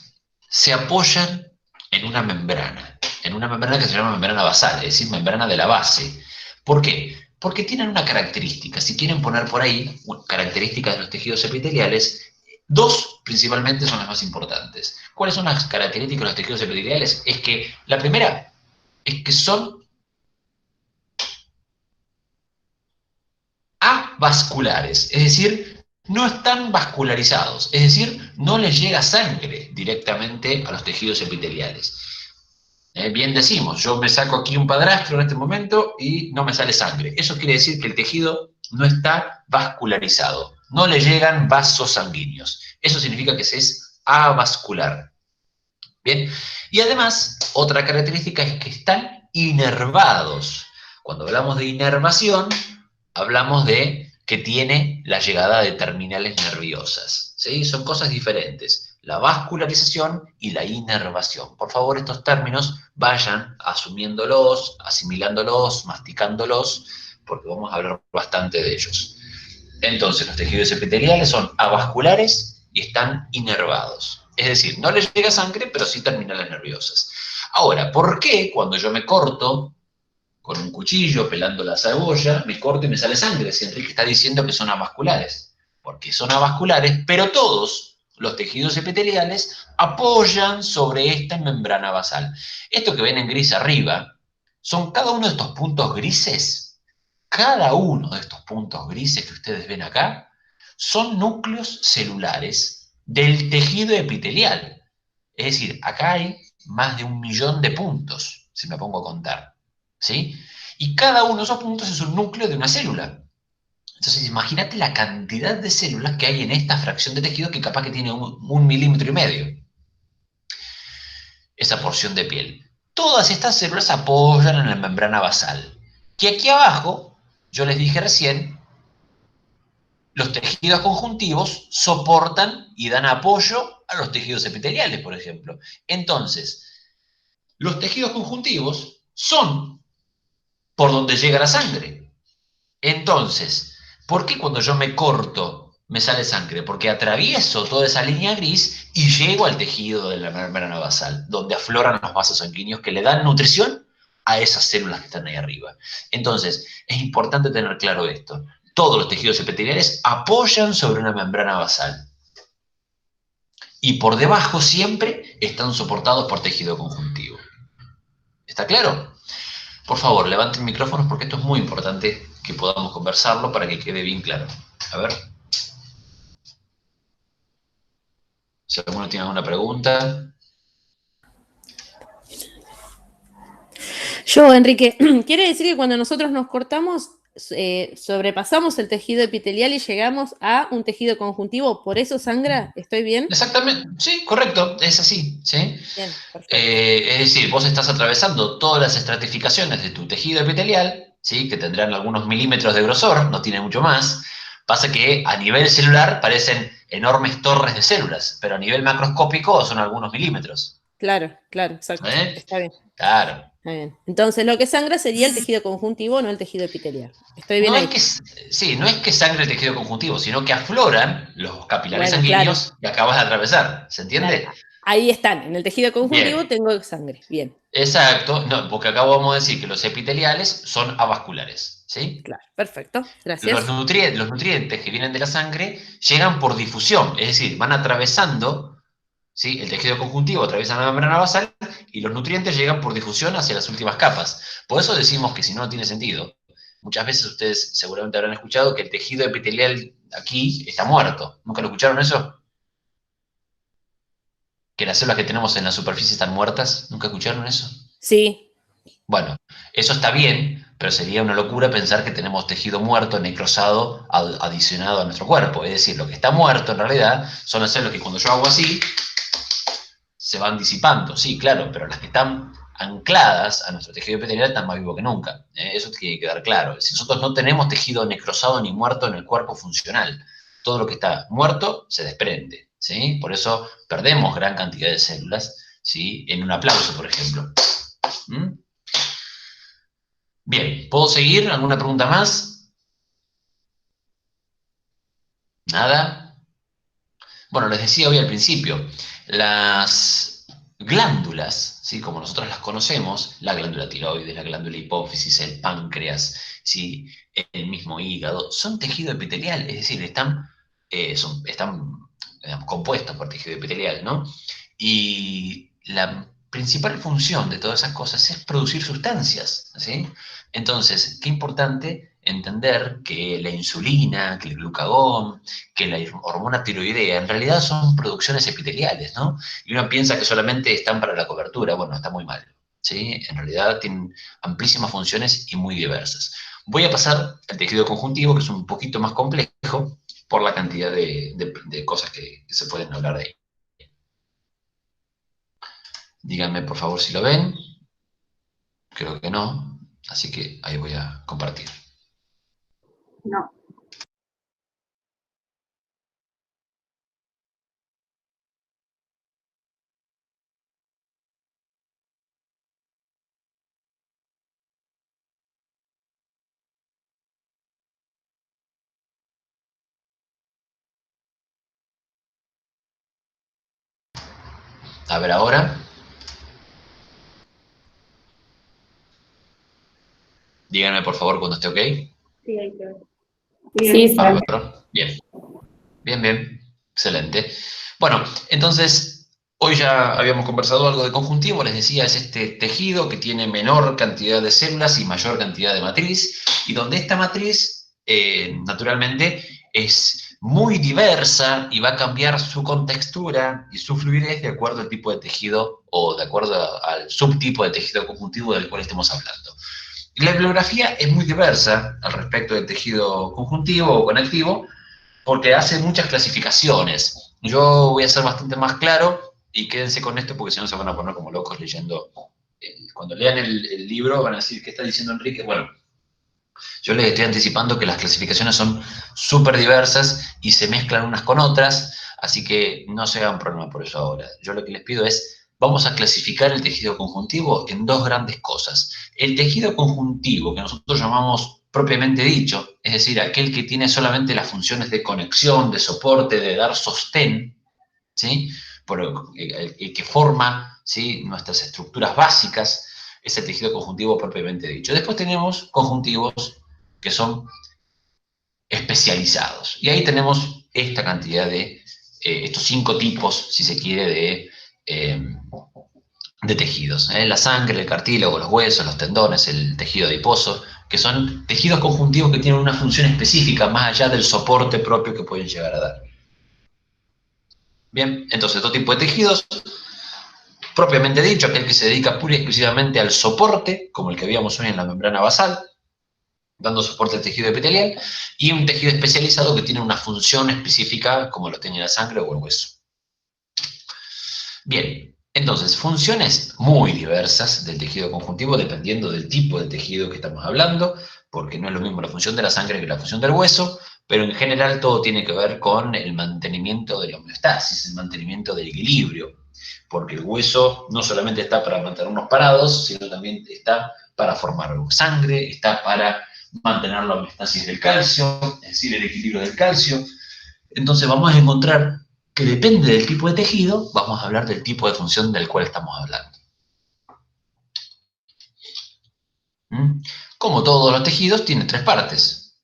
se apoyan en una membrana que se llama membrana basal, es decir, membrana de la base. ¿Por qué? Porque tienen una característica, si quieren poner por ahí características de los tejidos epiteliales, dos principalmente son las más importantes. ¿Cuáles son las características de los tejidos epiteliales? Es que la primera es que son avasculares, es decir, no están vascularizados, es decir, no les llega sangre directamente a los tejidos epiteliales. Bien decimos, yo me saco aquí un padrastro en este momento y no me sale sangre. Eso quiere decir que el tejido no está vascularizado, no le llegan vasos sanguíneos. Eso significa que se es avascular. Bien, y además, otra característica es que están inervados. Cuando hablamos de inervación, hablamos de que tiene la llegada de terminales nerviosas. ¿Sí? Son cosas diferentes. La vascularización y la inervación. Por favor, estos términos vayan asumiéndolos, asimilándolos, masticándolos, porque vamos a hablar bastante de ellos. Entonces, los tejidos epiteliales son avasculares y están inervados. Es decir, no les llega sangre, pero sí terminales nerviosas. Ahora, ¿por qué cuando yo me corto con un cuchillo, pelando la cebolla, me corto y me sale sangre? Si Enrique está diciendo que son avasculares. Porque son avasculares, pero todos los tejidos epiteliales apoyan sobre esta membrana basal. Esto que ven en gris arriba, son cada uno de estos puntos grises. Cada uno de estos puntos grises que ustedes ven acá son núcleos celulares del tejido epitelial. Es decir, acá hay más de 1 millón de puntos, si me pongo a contar. ¿Sí? Y cada uno de esos puntos es un núcleo de una célula. Entonces, imagínate la cantidad de células que hay en esta fracción de tejido que capaz que tiene 1,5 milímetros. Esa porción de piel. Todas estas células apoyan en la membrana basal. Que aquí abajo, yo les dije recién, los tejidos conjuntivos soportan y dan apoyo a los tejidos epiteliales, por ejemplo. Entonces, los tejidos conjuntivos son por donde llega la sangre. Entonces, ¿por qué cuando yo me corto me sale sangre? Porque atravieso toda esa línea gris y llego al tejido de la membrana basal, donde afloran los vasos sanguíneos que le dan nutrición a esas células que están ahí arriba. Entonces, es importante tener claro esto. Todos los tejidos epiteliales apoyan sobre una membrana basal. Y por debajo siempre están soportados por tejido conjuntivo. ¿Está claro? Por favor, levanten micrófonos porque esto es muy importante que podamos conversarlo para que quede bien claro. A ver. Si alguno tiene alguna pregunta. Yo, Enrique, quiere decir que cuando nosotros nos cortamos, sobrepasamos el tejido epitelial y llegamos a un tejido conjuntivo, ¿por eso sangra? ¿Estoy bien? Exactamente, sí, correcto, es así, ¿sí? Bien, perfecto. Es decir, vos estás atravesando todas las estratificaciones de tu tejido epitelial, ¿sí? Que tendrán algunos milímetros de grosor, no tiene mucho más. Pasa que a nivel celular parecen enormes torres de células, pero a nivel macroscópico son algunos milímetros. Claro, exacto. Está bien. Claro. Está bien. Entonces, lo que sangra sería el tejido conjuntivo, no el tejido epitelial. ¿Estoy bien ahí? No es que sangre el tejido conjuntivo, sino que afloran los capilares Bueno, sanguíneos que acabas de atravesar. ¿Se entiende? Claro. Ahí están, en el tejido conjuntivo Bien. tengo sangre. Bien. Exacto, no, porque acá vamos a decir que los epiteliales son avasculares, ¿sí? Claro, perfecto. Gracias. Los nutrientes que vienen de la sangre llegan por difusión, es decir, van atravesando, ¿sí? El tejido conjuntivo atraviesa la membrana basal y los nutrientes llegan por difusión hacia las últimas capas. Por eso decimos que si no, no tiene sentido. Muchas veces ustedes seguramente habrán escuchado que el tejido epitelial aquí está muerto. ¿Nunca lo escucharon eso? Que las células que tenemos en la superficie están muertas. ¿Nunca escucharon eso? Sí. Bueno, eso está bien, pero sería una locura pensar que tenemos tejido muerto, necrosado, adicionado a nuestro cuerpo. Es decir, lo que está muerto en realidad son las células que cuando yo hago así, se van disipando. Sí, claro, pero las que están ancladas a nuestro tejido epitelial están más vivos que nunca. Eso tiene que quedar claro. Si nosotros no tenemos tejido necrosado ni muerto en el cuerpo funcional, todo lo que está muerto se desprende, ¿sí? Por eso perdemos gran cantidad de células, ¿sí? En un aplauso, por ejemplo. ¿Mm? Bien, ¿puedo seguir? ¿Alguna pregunta más? ¿Nada? Bueno, les decía hoy al principio, las glándulas, ¿sí? Como nosotros las conocemos, la glándula tiroides, la glándula hipófisis, el páncreas, ¿sí? El mismo hígado, son tejido epitelial, es decir, están digamos, compuestos por tejido epitelial, ¿no? Y la principal función de todas esas cosas es producir sustancias, ¿sí? Entonces, qué importante entender que la insulina, que el glucagón, que la hormona tiroidea, en realidad son producciones epiteliales, ¿no? Y uno piensa que solamente están para la cobertura. Bueno, está muy mal, ¿sí? En realidad tienen amplísimas funciones y muy diversas. Voy a pasar al tejido conjuntivo, que es un poquito más complejo, por la cantidad de cosas que se pueden hablar de ahí. Díganme, por favor, si lo ven. Creo que no, así que ahí voy a compartir. No. A ver ahora. Díganme, por favor, cuando esté ok. Sí, ahí se ve. Sí, sí. Bárbaro. Bien. Bien, bien. Excelente. Bueno, entonces, hoy ya habíamos conversado algo de conjuntivo. Les decía, es este tejido que tiene menor cantidad de células y mayor cantidad de matriz, y donde esta matriz, naturalmente, es muy diversa y va a cambiar su contextura y su fluidez de acuerdo al tipo de tejido o de acuerdo al subtipo de tejido conjuntivo del cual estemos hablando. La bibliografía es muy diversa al respecto del tejido conjuntivo o conectivo, porque hace muchas clasificaciones. Yo voy a ser bastante más claro, y quédense con esto porque si no se van a poner como locos leyendo. Cuando lean el libro van a decir, ¿qué está diciendo Enrique? Bueno, yo les estoy anticipando que las clasificaciones son súper diversas y se mezclan unas con otras, así que no se hagan problema por eso ahora. Yo lo que les pido es, vamos a clasificar el tejido conjuntivo en dos grandes cosas. El tejido conjuntivo, que nosotros llamamos propiamente dicho, es decir, aquel que tiene solamente las funciones de conexión, de soporte, de dar sostén, ¿sí? El que forma, ¿sí?, nuestras estructuras básicas, es el tejido conjuntivo propiamente dicho. Después tenemos conjuntivos que son especializados. Y ahí tenemos esta cantidad de, estos 5 tipos, si se quiere, de tejidos. La sangre, el cartílago, los huesos, los tendones, el tejido adiposo, que son tejidos conjuntivos que tienen una función específica más allá del soporte propio que pueden llegar a dar. Bien, entonces, todo tipo de tejidos, propiamente dicho, aquel que se dedica pura y exclusivamente al soporte, como el que veíamos hoy en la membrana basal, dando soporte al tejido epitelial, y un tejido especializado que tiene una función específica, como lo tiene la sangre o el hueso. Bien, entonces, funciones muy diversas del tejido conjuntivo, dependiendo del tipo de tejido que estamos hablando, porque no es lo mismo la función de la sangre que la función del hueso, pero en general todo tiene que ver con el mantenimiento de la homeostasis, el mantenimiento del equilibrio, porque el hueso no solamente está para mantenernos parados, sino también está para formar sangre, está para mantener la homeostasis del calcio, es decir, el equilibrio del calcio. Entonces vamos a encontrar que depende del tipo de tejido, vamos a hablar del tipo de función del cual estamos hablando. Como todos los tejidos, tiene 3 partes: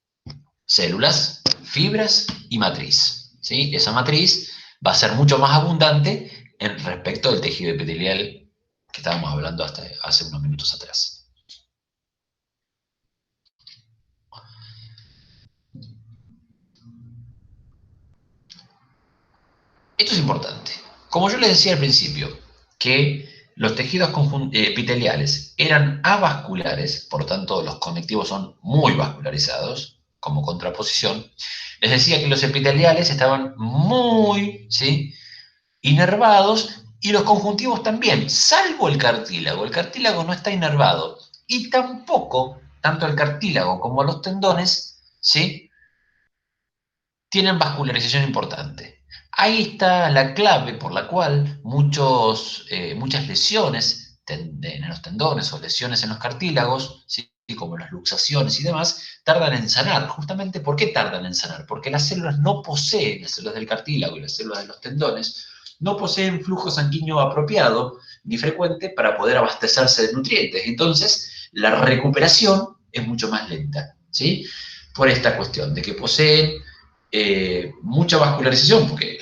células, fibras y matriz. ¿Sí? Esa matriz va a ser mucho más abundante en respecto del tejido epitelial que estábamos hablando hasta hace unos minutos atrás. Esto es importante. Como yo les decía al principio, que los tejidos epiteliales eran avasculares, por lo tanto los conectivos son muy vascularizados, como contraposición, les decía que los epiteliales estaban muy, ¿sí?, inervados, y los conjuntivos también, salvo el cartílago. El cartílago no está inervado, y tampoco, tanto el cartílago como los tendones, ¿sí?, tienen vascularización importante. Ahí está la clave por la cual muchas lesiones en los tendones o lesiones en los cartílagos, ¿sí?, como las luxaciones y demás, tardan en sanar. Justamente, ¿por qué tardan en sanar? Porque las células no poseen, las células del cartílago y las células de los tendones, no poseen flujo sanguíneo apropiado ni frecuente para poder abastecerse de nutrientes. Entonces, la recuperación es mucho más lenta, ¿sí?, por esta cuestión de que poseen mucha vascularización, porque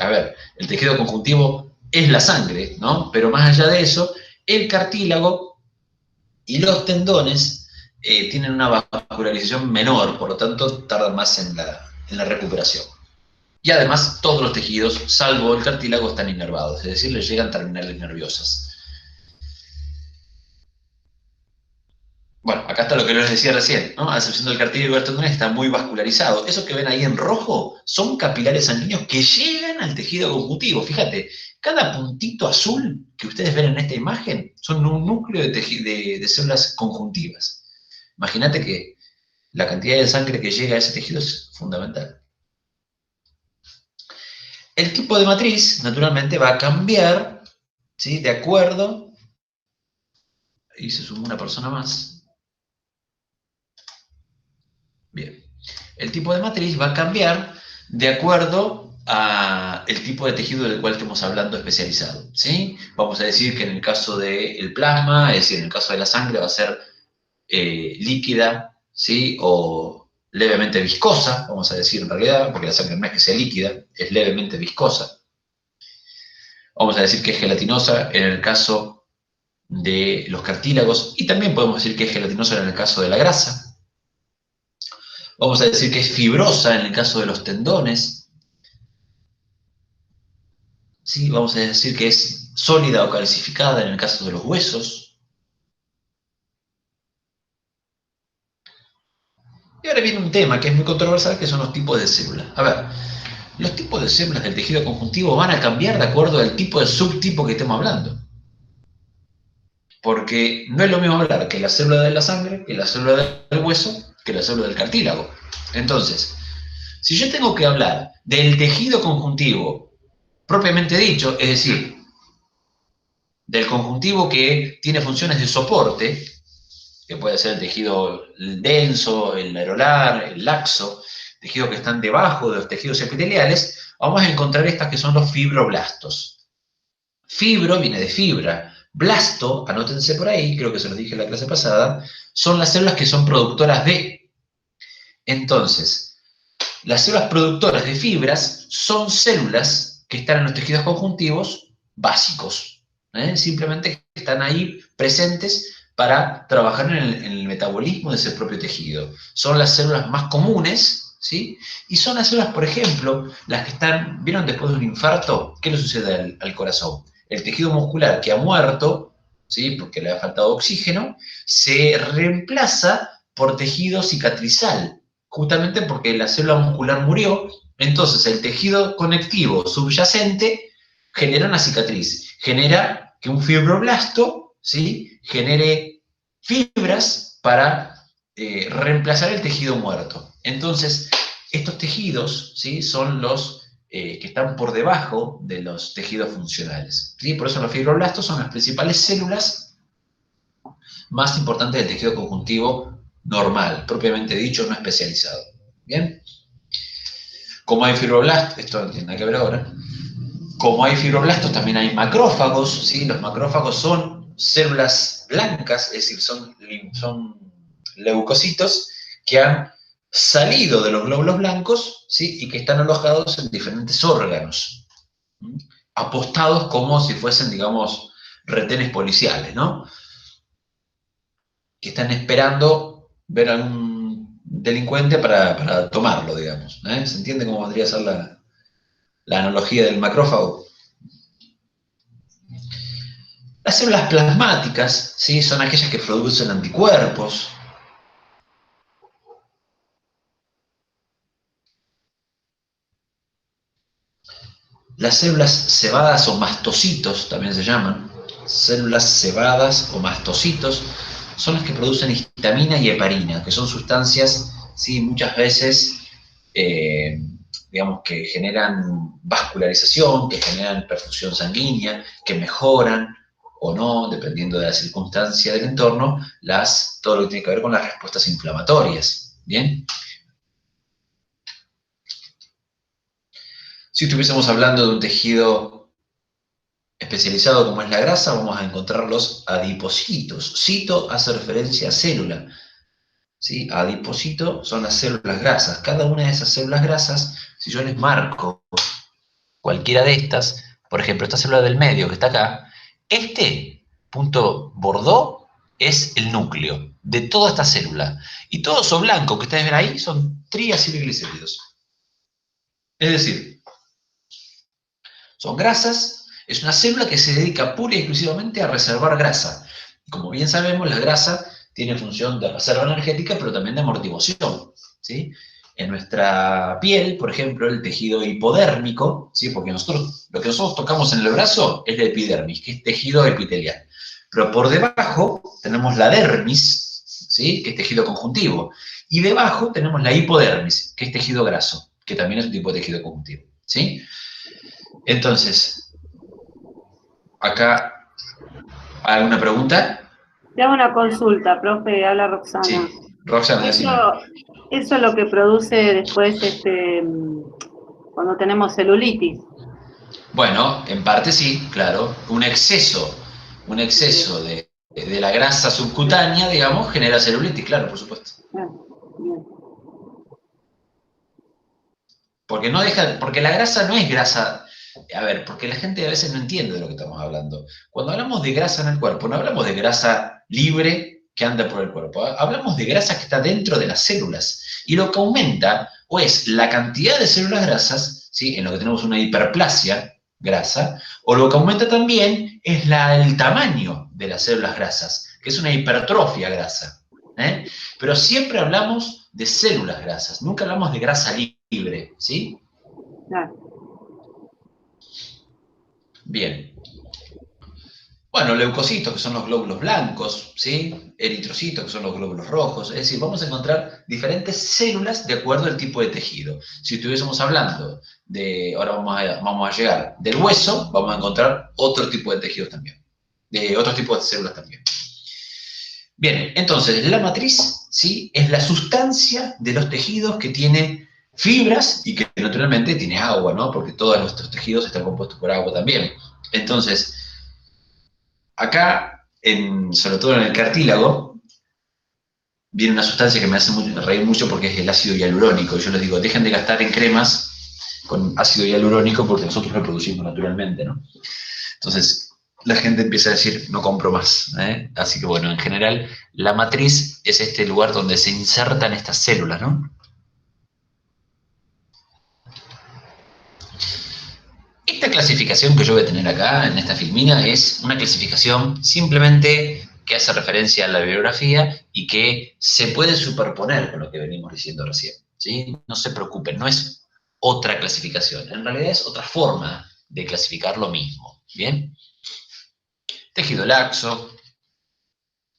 a ver, el tejido conjuntivo es la sangre, ¿no? Pero más allá de eso, el cartílago y los tendones tienen una vascularización menor, por lo tanto tardan más en la recuperación. Y además todos los tejidos, salvo el cartílago, están inervados, es decir, les llegan terminales nerviosas. Bueno, acá está lo que les decía recién, ¿no? A excepción del cartílago y el tendón, está muy vascularizado. Eso que ven ahí en rojo son capilares sanguíneos que llegan al tejido conjuntivo. Fíjate, cada puntito azul que ustedes ven en esta imagen son un núcleo de células conjuntivas. Imagínate que la cantidad de sangre que llega a ese tejido es fundamental. El tipo de matriz, naturalmente, va a cambiar, ¿sí? De acuerdo. Ahí se sumó una persona más. Bien. El tipo de matriz va a cambiar de acuerdo al tipo de tejido del cual estemos hablando especializado, ¿sí? Vamos a decir que en el caso del plasma, es decir, en el caso de la sangre, va a ser líquida, ¿sí? O levemente viscosa, vamos a decir en realidad, porque la sangre no es que sea líquida, es levemente viscosa. Vamos a decir que es gelatinosa en el caso de los cartílagos, y también podemos decir que es gelatinosa en el caso de la grasa. Vamos a decir que es fibrosa en el caso de los tendones. ¿Sí? Vamos a decir que es sólida o calcificada en el caso de los huesos. Y ahora viene un tema que es muy controversial, que son los tipos de células. A ver, los tipos de células del tejido conjuntivo van a cambiar de acuerdo al tipo de subtipo que estemos hablando. Porque no es lo mismo hablar que la célula de la sangre, que la célula del hueso, que la célula del cartílago. Entonces, si yo tengo que hablar del tejido conjuntivo propiamente dicho, es decir, del conjuntivo que tiene funciones de soporte, que puede ser el tejido denso, el aerolar, el laxo, tejidos que están debajo de los tejidos epiteliales, vamos a encontrar estas que son los fibroblastos. Fibro viene de fibra. Blasto, anótense por ahí, creo que se los dije en la clase pasada, son las células que son productoras de. Entonces, las células productoras de fibras son células que están en los tejidos conjuntivos básicos. Simplemente están ahí presentes para trabajar en el metabolismo de ese propio tejido. Son las células más comunes, ¿sí? Y son las células, por ejemplo, las que están, ¿vieron después de un infarto? ¿Qué le sucede al corazón? El tejido muscular que ha muerto, ¿sí? Porque le ha faltado oxígeno, se reemplaza por tejido cicatrizal, justamente porque la célula muscular murió. Entonces el tejido conectivo subyacente genera una cicatriz, genera que un fibroblasto, ¿sí? Genere fibras para reemplazar el tejido muerto. Entonces, estos tejidos, ¿sí? Son los que están por debajo de los tejidos funcionales, ¿sí? Por eso los fibroblastos son las principales células más importantes del tejido conjuntivo normal, propiamente dicho, no especializado. ¿Bien? Como hay fibroblastos, esto no tiene nada que ver ahora, como hay fibroblastos, también hay macrófagos, ¿sí? Los macrófagos son células blancas, es decir, son leucocitos que han salido de los glóbulos blancos, ¿sí? Y que están alojados en diferentes órganos, apostados como si fuesen, digamos, retenes policiales, ¿no? Que están esperando ver a algún delincuente para tomarlo, digamos. ¿Se entiende cómo podría ser la analogía del macrófago? Las células plasmáticas, ¿sí? Son aquellas que producen anticuerpos. Las células cebadas o mastocitos también se llaman. Células cebadas o mastocitos son las que producen histamina y heparina, que son sustancias, ¿sí? Muchas veces, digamos, que generan vascularización, que generan perfusión sanguínea, que mejoran o no, dependiendo de la circunstancia del entorno, todo lo que tiene que ver con las respuestas inflamatorias. ¿Bien? Si estuviésemos hablando de un tejido especializado como es la grasa, vamos a encontrar los adipocitos. Cito hace referencia a célula. ¿Sí? Adipocito son las células grasas. Cada una de esas células grasas, si yo les marco cualquiera de estas, por ejemplo, esta célula del medio que está acá, este punto bordó es el núcleo de toda esta célula. Y todo eso blanco que ustedes ven ahí son triacilglicéridos. Es decir, son grasas, es una célula que se dedica pura y exclusivamente a reservar grasa. Y como bien sabemos, la grasa tiene función de reserva energética, pero también de amortiguación, ¿sí? En nuestra piel, por ejemplo, el tejido hipodérmico, ¿sí? Porque lo que nosotros tocamos en el brazo es la epidermis, que es tejido epitelial. Pero por debajo tenemos la dermis, ¿sí? Que es tejido conjuntivo. Y debajo tenemos la hipodermis, que es tejido graso, que también es un tipo de tejido conjuntivo, ¿sí? Entonces, acá, ¿alguna pregunta? Te hago una consulta, profe, habla Roxana. Sí, Roxana, decime. Eso es lo que produce después cuando tenemos celulitis. Bueno, en parte sí, claro. Un exceso de la grasa subcutánea, digamos, genera celulitis, claro, por supuesto. Bien. Porque la grasa no es grasa. A ver, porque la gente a veces no entiende de lo que estamos hablando. Cuando hablamos de grasa en el cuerpo, no hablamos de grasa libre que anda por el cuerpo. Hablamos de grasa que está dentro de las células. Y lo que aumenta o es la cantidad de células grasas, ¿sí? En lo que tenemos una hiperplasia grasa, o lo que aumenta también es el tamaño de las células grasas, que es una hipertrofia grasa. Pero siempre hablamos de células grasas, nunca hablamos de grasa libre, ¿sí? Claro. Bien. Bueno, leucocitos, que son los glóbulos blancos, ¿sí? Eritrocitos, que son los glóbulos rojos. Es decir, vamos a encontrar diferentes células de acuerdo al tipo de tejido. Si estuviésemos hablando ahora vamos a llegar del hueso, vamos a encontrar otro tipo de tejidos también. De otros tipos de células también. Bien, entonces, la matriz, ¿sí? Es la sustancia de los tejidos que tiene fibras y que naturalmente tiene agua, ¿no? Porque todos nuestros tejidos están compuestos por agua también. Entonces, acá, sobre todo en el cartílago, viene una sustancia que me hace reír mucho porque es el ácido hialurónico. Yo les digo, dejen de gastar en cremas con ácido hialurónico porque nosotros lo producimos naturalmente, ¿no? Entonces, la gente empieza a decir, no compro más. Así que bueno, en general, la matriz es este lugar donde se insertan estas células, ¿no? Esta clasificación que yo voy a tener acá en esta filmina es una clasificación simplemente que hace referencia a la bibliografía y que se puede superponer con lo que venimos diciendo recién, ¿sí? No se preocupen, no es otra clasificación, en realidad es otra forma de clasificar lo mismo, ¿bien? Tejido laxo,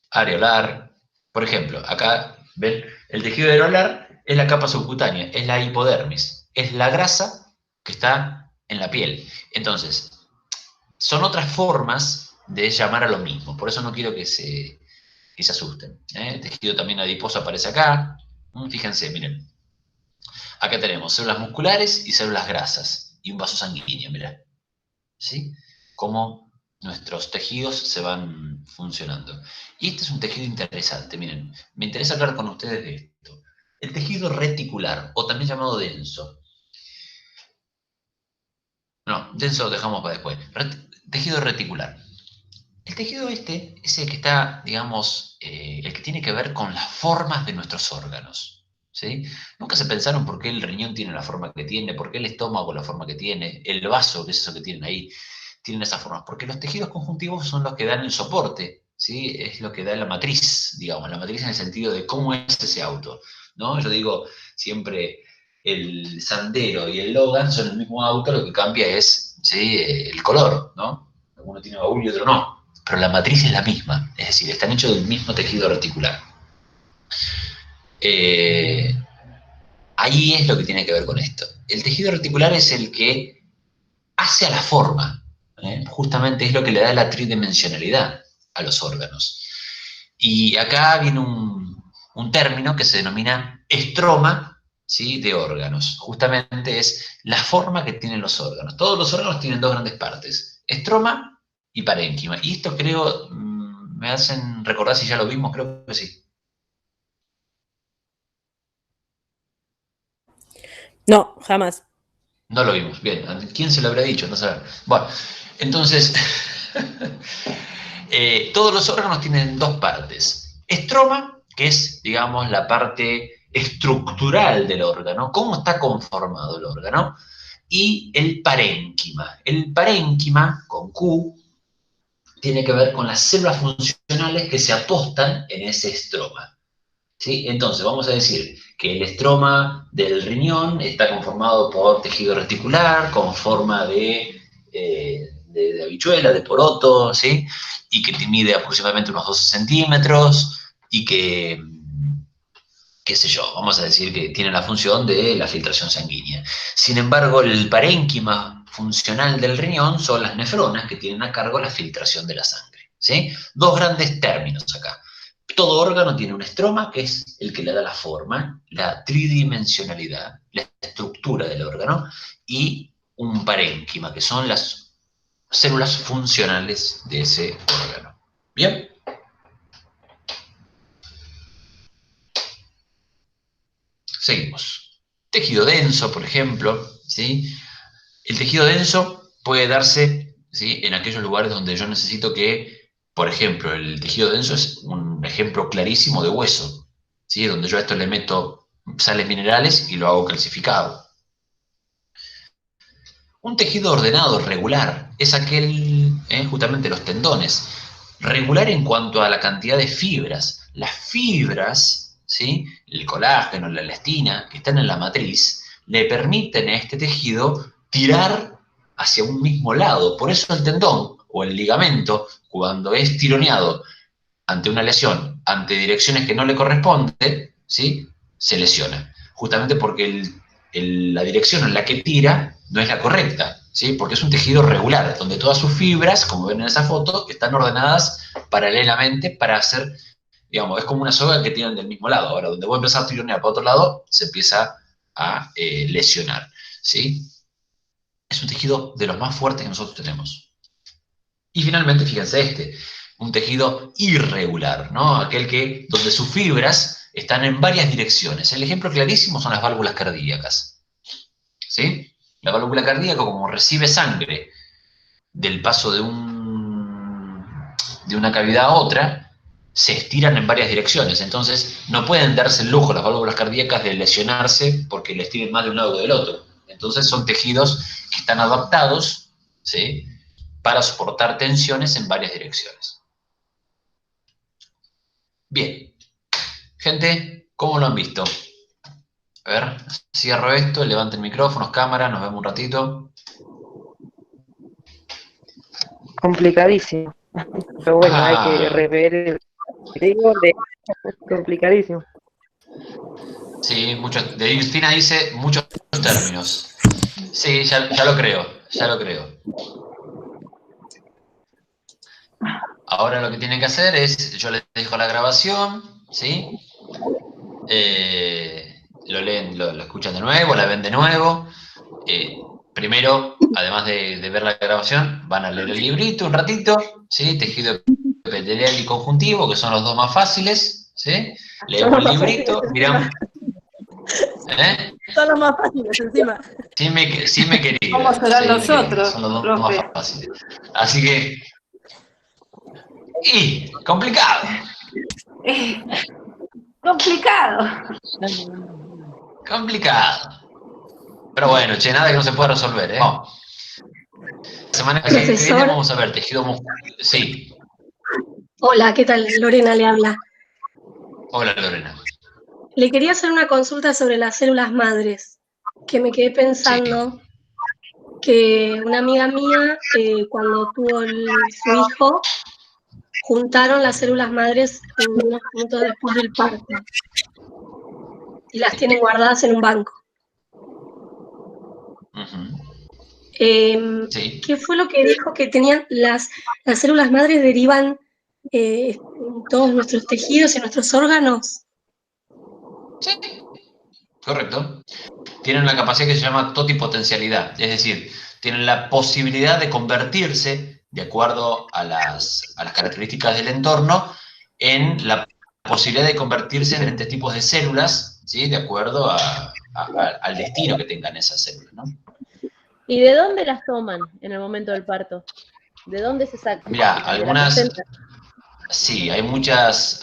areolar, por ejemplo, acá, ¿ven? El tejido areolar es la capa subcutánea, es la hipodermis, es la grasa que está en la piel. Entonces, son otras formas de llamar a lo mismo, por eso no quiero que se asusten. El tejido también adiposo aparece acá. Fíjense, miren. Acá tenemos células musculares y células grasas, y un vaso sanguíneo, mirá. ¿Sí? Cómo nuestros tejidos se van funcionando. Y este es un tejido interesante, miren. Me interesa hablar con ustedes de esto. El tejido reticular, o también llamado denso. No, denso lo dejamos para después. Tejido reticular. El tejido este es el que está, digamos, el que tiene que ver con las formas de nuestros órganos, ¿sí? Nunca se pensaron por qué el riñón tiene la forma que tiene, por qué el estómago la forma que tiene, el vaso, que es eso que tienen ahí, tienen esas formas. Porque los tejidos conjuntivos son los que dan el soporte, ¿sí? Es lo que da la matriz, digamos, la matriz en el sentido de cómo es ese auto, ¿no? Yo digo siempre, el Sandero y el Logan son el mismo auto, lo que cambia es, ¿sí? El color, ¿no? Uno tiene baúl y otro no. Pero la matriz es la misma, es decir, están hechos del mismo tejido reticular. Ahí es lo que tiene que ver con esto. El tejido reticular es el que hace a la forma, justamente es lo que le da la tridimensionalidad a los órganos. Y acá viene un término que se denomina estroma, ¿sí? De órganos. Justamente es la forma que tienen los órganos. Todos los órganos tienen dos grandes partes, estroma y parénquima. Y esto creo, me hacen recordar si ya lo vimos, creo que sí. No, jamás. No lo vimos, bien. ¿Quién se lo habrá dicho? No sé. Bueno, entonces, Todos los órganos tienen dos partes. Estroma, que es, digamos, la parte estructural del órgano, cómo está conformado el órgano, y el parénquima. El parénquima, con Q, tiene que ver con las células funcionales que se apostan en ese estroma. ¿Sí? Entonces, vamos a decir que el estroma del riñón está conformado por tejido reticular, con forma de habichuela, de poroto, ¿sí? Y que mide aproximadamente unos 12 centímetros, y que, qué sé yo, vamos a decir que tiene la función de la filtración sanguínea. Sin embargo, el parénquima funcional del riñón son las nefronas, que tienen a cargo la filtración de la sangre, ¿sí? Dos grandes términos acá. Todo órgano tiene un estroma, que es el que le da la forma, la tridimensionalidad, la estructura del órgano, y un parénquima, que son las células funcionales de ese órgano. ¿Bien? Seguimos. Tejido denso, por ejemplo, ¿sí? El tejido denso puede darse, ¿sí?, en aquellos lugares donde yo necesito que, por ejemplo, el tejido denso es un ejemplo clarísimo de hueso, ¿sí?, donde yo a esto le meto sales minerales y lo hago calcificado. Un tejido ordenado, regular, es aquel, justamente los tendones, regular en cuanto a la cantidad de fibras. Las fibras, ¿sí?, el colágeno, la elastina, que están en la matriz, le permiten a este tejido tirar hacia un mismo lado. Por eso el tendón o el ligamento, cuando es tironeado ante una lesión, ante direcciones que no le corresponden, ¿sí?, se lesiona. Justamente porque la dirección en la que tira no es la correcta, ¿sí?, porque es un tejido regular, donde todas sus fibras, como ven en esa foto, están ordenadas paralelamente para hacer, digamos, es como una soga que tiran del mismo lado. Ahora, donde voy a empezar a tironear para otro lado, se empieza a lesionar, ¿sí? Es un tejido de los más fuertes que nosotros tenemos. Y finalmente, fíjense un tejido irregular, ¿no? Aquel donde sus fibras están en varias direcciones. El ejemplo clarísimo son las válvulas cardíacas, ¿sí? La válvula cardíaca, como recibe sangre del paso de una cavidad a otra, se estiran en varias direcciones. Entonces, no pueden darse el lujo las válvulas cardíacas de lesionarse porque les tiren más de un lado que del otro. Entonces, son tejidos que están adaptados, ¿sí?, para soportar tensiones en varias direcciones. Bien. Gente, ¿cómo lo han visto? A ver, cierro esto, levanten micrófonos, cámara, nos vemos un ratito. Complicadísimo. Pero bueno, hay que rever el video de complicadísimo. Sí, Delfina dice muchos términos. Sí, ya lo creo, ya lo creo. Ahora lo que tienen que hacer es, yo les dejo la grabación, ¿sí? Lo leen, lo escuchan de nuevo, la ven de nuevo. Primero, además de ver la grabación, van a leer el librito un ratito, ¿sí? Tejido epitelial y conjuntivo, que son los dos más fáciles, ¿sí? Leemos el librito, miramos. Son los más fáciles encima. Sí me quería. ¿Cómo serán los otros, son los dos profe? más fáciles. Así que... Y, complicado. Complicado. Complicado. Pero bueno, che, nada que no se pueda resolver, ¿eh? No. La semana que viene Profesor. vamos a ver tejido muscular. Sí. Hola, ¿qué tal? Lorena le habla. Hola, Lorena. Le quería hacer una consulta sobre las células madres, que me quedé pensando que una amiga mía, cuando tuvo su hijo, juntaron las células madres unos minutos después del parto y las tienen guardadas en un banco. Sí. ¿Qué fue lo que dijo que tenían las células madres derivan en todos nuestros tejidos y nuestros órganos? Sí, correcto. Tienen una capacidad que se llama totipotencialidad, es decir, tienen la posibilidad de convertirse, de acuerdo a las características del entorno, en la posibilidad de convertirse en diferentes tipos de células, ¿sí?, de acuerdo al destino que tengan esas células, ¿no? ¿Y de dónde las toman en el momento del parto? ¿De dónde se saca? Mira, ¿De la algunas, placenta? sí, hay muchos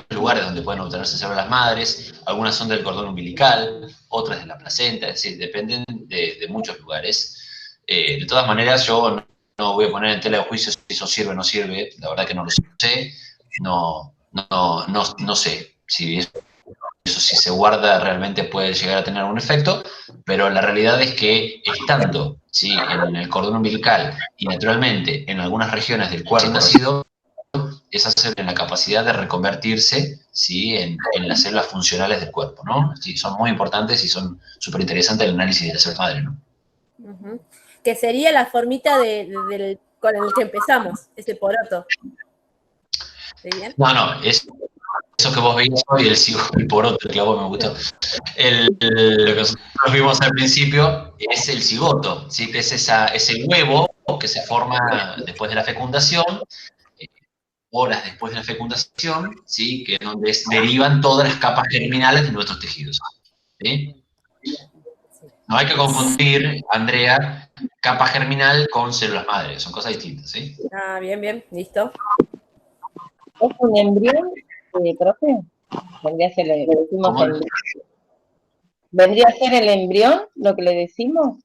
lugares donde pueden obtenerse células madres, algunas son del cordón umbilical, otras de la placenta, es decir, dependen de muchos lugares. De todas maneras, yo no voy a poner en tela de juicio si eso sirve o no sirve, la verdad que no lo sé, no sé si eso si se guarda realmente puede llegar a tener algún efecto, pero la realidad es que estando, ¿sí?, en el cordón umbilical y naturalmente en algunas regiones del cuerpo nacido, esas células tienen la capacidad de reconvertirse, ¿sí?, en las células funcionales del cuerpo, ¿no? Sí, son muy importantes y son súper interesantes el análisis de las células madre, ¿no? Ujú. Que sería la formita con el que empezamos, ese poroto. ¿Está bien? No, eso que vos veías hoy, el poroto, el clavo me gustó. Lo que nosotros vimos al principio es el cigoto, ¿sí?, que es ese huevo que se forma después de la fecundación, horas después de la fecundación, ¿sí?, que es donde derivan todas las capas germinales de nuestros tejidos, ¿sí? No hay que confundir, Andrea, capa germinal con células madre, son cosas distintas, ¿sí? Ah, bien, listo. ¿Es un embrión, profe? Vendría a ser, le decimos ¿Cómo? ¿Vendría a ser el embrión lo que le decimos?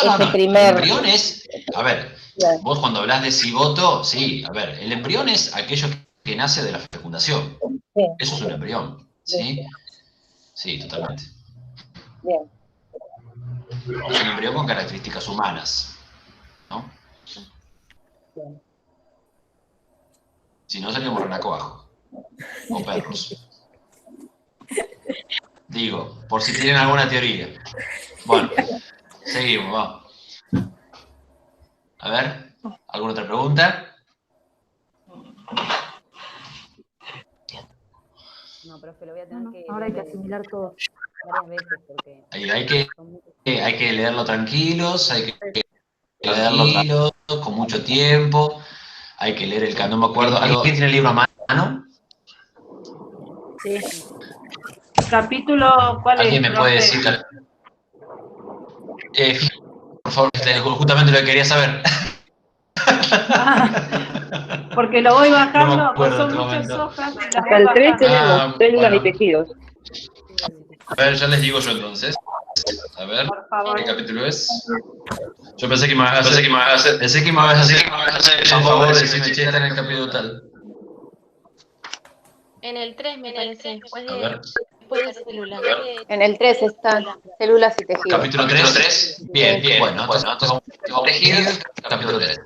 No. Ese El primer... embrión es, a ver, Claro. vos cuando hablas de cigoto, sí, a ver, el embrión es aquello que nace de la fecundación. Sí, Eso es un embrión, ¿sí? Sí, totalmente. bien. Es un embrión con características humanas, ¿no? Bien. Si no, seríamos renacuajos o perros. Digo, por si tienen alguna teoría. Bueno, seguimos, vamos. A ver, ¿alguna otra pregunta? No, profe, lo voy a tener que Ahora hay que leer asimilar todo. varias veces porque Hay que leerlo tranquilos, con mucho tiempo. Hay que leer no me acuerdo. ¿Alguien tiene el libro a mano? Sí. Capítulo, ¿cuál ¿Alguien es, me puede profe? decir? Por favor, justamente lo que quería saber. Porque lo voy bajando, No me acuerdo son en este muchas momento. hojas y las Hasta voy el 3 bajando. tenemos células y Bueno. tejidos. A ver, ya les digo yo entonces. A ver, Por favor. ¿qué capítulo es? Yo pensé que me ibas a hacer. Pensé que me ibas a hacer el favor de decirme, che, está en el capítulo tal. En el 3 me parece, A ver. después de células. En el 3 están células y tejidos. Capítulo 3. Bien. Bueno, entonces vamos tejidos, capítulo 3.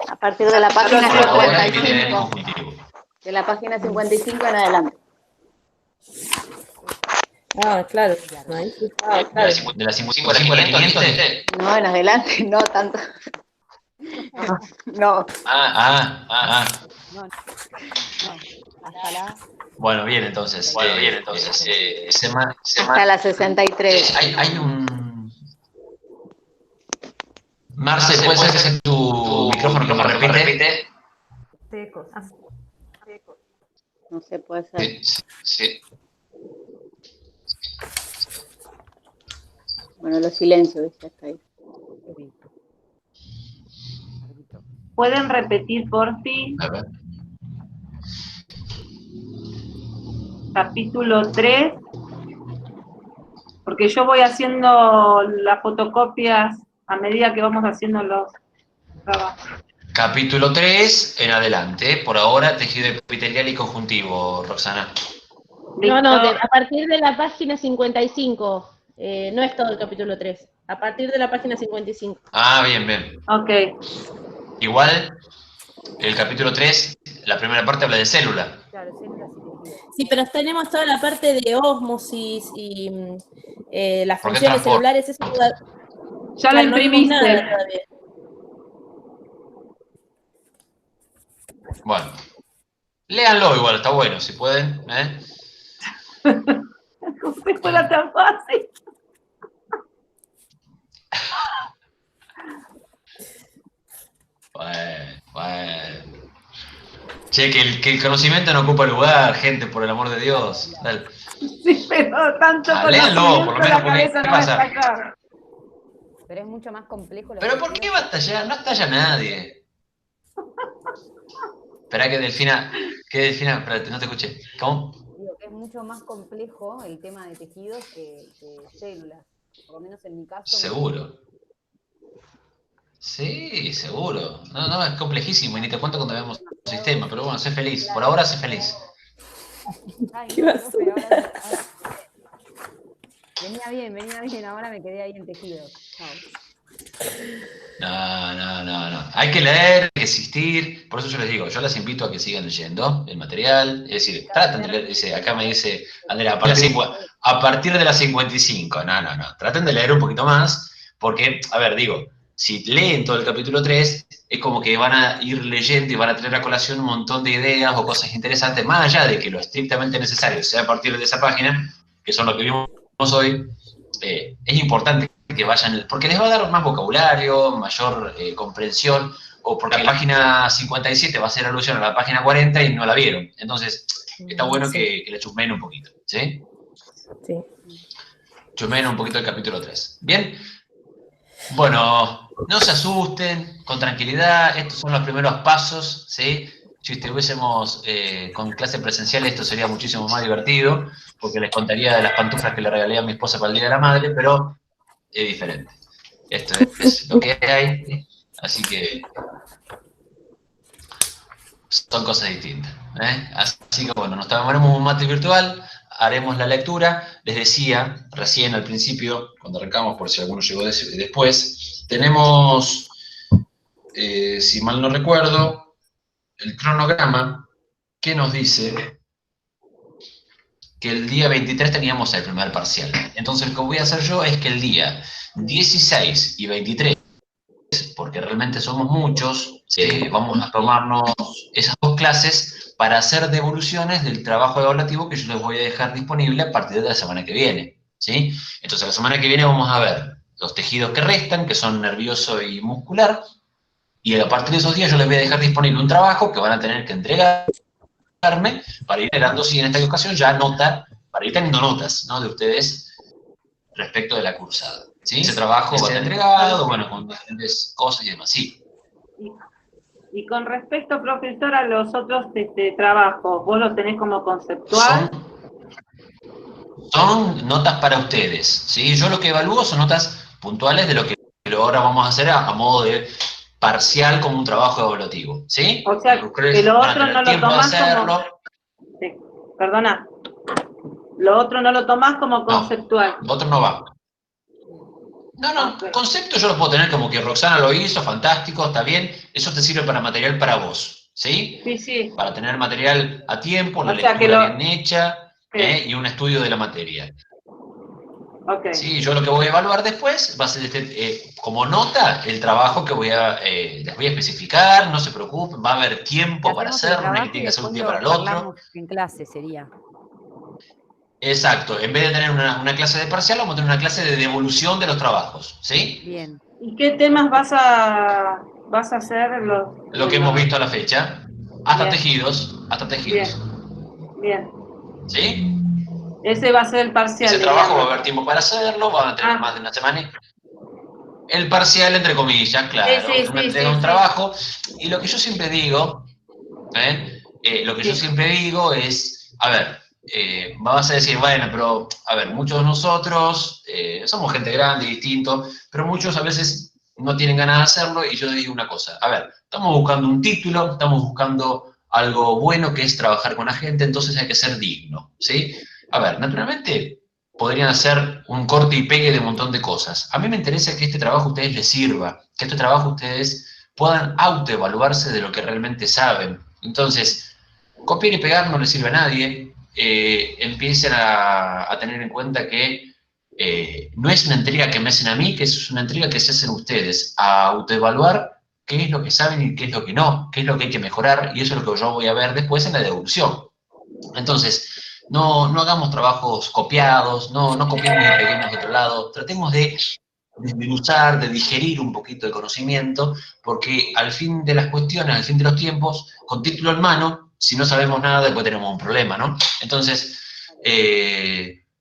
A partir de la página Ahora viene el 55. conjuntivo. De la página 55 en adelante. Ah, claro. Ahí sí. De la 55 a la 500, ¿viste? No, en adelante, no tanto. No. hasta la... Bueno, bien, entonces. Hasta la 63. Hay un... Marce, ¿puede ser que sea tu micrófono que me repite? Secos. No sé, puede ser. Sí. Bueno, los silencios, ya está ahí. ¿Pueden repetir, por fin, A ver. capítulo 3? Porque yo voy haciendo las fotocopias a medida que vamos haciendo los trabajos. Capítulo 3 en adelante. Por ahora, tejido epitelial y conjuntivo, Roxana. No, ¿Listo? a partir de la página 55. No es todo el capítulo 3. A partir de la página 55. Ah, bien. Ok. Igual, el capítulo 3, la primera parte habla de célula. Claro, células y tejidos. Sí, pero tenemos toda la parte de ósmosis y las ¿Por qué funciones transporte? celulares. Eso Ya claro, lo no vimos nada imprimiste. todavía. Bueno, léanlo igual, está bueno, si pueden, ¿eh? No sé, fuera tan fácil. Bueno. Che, que el conocimiento no ocupa lugar, gente, por el amor de Dios. Dale. Sí, pero tanto Léanlo, por lo conocimiento menos, la porque cabeza ¿qué no me pasa? está acá. Pero es mucho más complejo. ¿Pero por qué va a estallar? No estalla nadie. Espera que Delfina, espérate, no te escuché. ¿Cómo? Digo que es mucho más complejo el tema de tejidos que células. Por lo menos en mi caso. Seguro. Sí, seguro. No, es complejísimo y ni te cuento cuando veamos el sistema, pero bueno, sé feliz. Por ahora sé feliz. Ay, ¿Qué no, pasó? profe, ahora venía bien, ahora me quedé ahí en tejidos. Chao. No. Hay que leer, hay que existir. Por eso yo les digo, yo las invito a que sigan leyendo el material. Es decir, traten de leer. Acá me dice Andrea, a partir de las 55. No. Traten de leer un poquito más, porque, a ver, digo, si leen todo el capítulo 3, es como que van a ir leyendo y van a traer a colación un montón de ideas o cosas interesantes, más allá de que lo estrictamente necesario sea a partir de esa página, que son lo que vimos hoy. Es importante que vayan, porque les va a dar más vocabulario, mayor comprensión, o porque la página 57 va a hacer alusión a la página 40 y no la vieron. Entonces, está bueno que le chusmeen un poquito, ¿sí? Sí. Chusmeen un poquito el capítulo 3. ¿Bien? Bueno, no se asusten, con tranquilidad, estos son los primeros pasos, ¿sí? Si estuviésemos con clase presencial, esto sería muchísimo más divertido, porque les contaría de las pantuflas que le regalé a mi esposa para el Día de la Madre, pero es diferente. Esto es lo que hay, así que son cosas distintas. Así que bueno, nos tomaremos un mate virtual, haremos la lectura. Les decía recién al principio, cuando arrancamos, por si alguno llegó después, tenemos, si mal no recuerdo, el cronograma que nos dice que el día 23 teníamos el primer parcial. Entonces lo que voy a hacer yo es que el día 16 y 23, porque realmente somos muchos, vamos a tomarnos esas dos clases para hacer devoluciones del trabajo evaluativo que yo les voy a dejar disponible a partir de la semana que viene, ¿sí? Entonces la semana que viene vamos a ver los tejidos que restan, que son nervioso y muscular, y a partir de esos días yo les voy a dejar disponible un trabajo que van a tener que entregarme para ir generando, sí, en esta ocasión ya para ir teniendo notas, ¿no?, de ustedes respecto de la cursada. ¿Sí? Ese trabajo va a ser entregado, bueno, con diferentes cosas y demás, sí. Y con respecto, profesor, a los otros trabajos, ¿vos los tenés como conceptual? Son notas para ustedes, ¿sí? Yo lo que evalúo son notas puntuales de lo que ahora vamos a hacer a modo de parcial como un trabajo evaluativo, ¿sí? O sea, que lo otro no lo tomás como... Sí, perdona. Lo otro no lo tomás como conceptual. Lo otro no va. No, concepto yo lo puedo tener como que Roxana lo hizo, fantástico, está bien, eso te sirve para material para vos, ¿sí? Sí. Para tener material a tiempo, la lectura bien hecha, y un estudio de la materia. Sí, yo lo que voy a evaluar después va a ser como nota el trabajo que les voy a especificar, no se preocupen, va a haber tiempo para hacerlo, no hay que tiene que hacer un día para el otro. En clase sería. Exacto, en vez de tener una clase de parcial, vamos a tener una clase de devolución de los trabajos, ¿sí? Bien. ¿Y qué temas vas a hacer? Lo que hemos visto a la fecha, hasta tejidos. Bien. ¿Sí? Ese va a ser el parcial. Ese trabajo va a haber tiempo para hacerlo, van a tener más de una semana. El parcial, entre comillas, claro, uno entrega un trabajo, y lo que yo siempre digo, es, a ver, vas a decir, bueno, pero, a ver, muchos de nosotros somos gente grande y distinto, pero muchos a veces no tienen ganas de hacerlo, y yo les digo una cosa, a ver, estamos buscando un título, estamos buscando algo bueno que es trabajar con la gente, entonces hay que ser digno, ¿sí? A ver, naturalmente podrían hacer un corte y pegue de un montón de cosas. A mí me interesa que este trabajo a ustedes les sirva, que este trabajo ustedes puedan autoevaluarse de lo que realmente saben. Entonces, copiar y pegar no le sirve a nadie. Empiecen a tener en cuenta que no es una entrega que me hacen a mí, que es una entrega que se hacen ustedes, a autoevaluar qué es lo que saben y qué es lo que no, qué es lo que hay que mejorar, y eso es lo que yo voy a ver después en la devolución. Entonces, no hagamos trabajos copiados, no copiemos y peguemos de otro lado, tratemos de desmenuzar, de digerir un poquito el conocimiento, porque al fin de las cuestiones, al fin de los tiempos, con título en mano, si no sabemos nada, después tenemos un problema, ¿no? Entonces,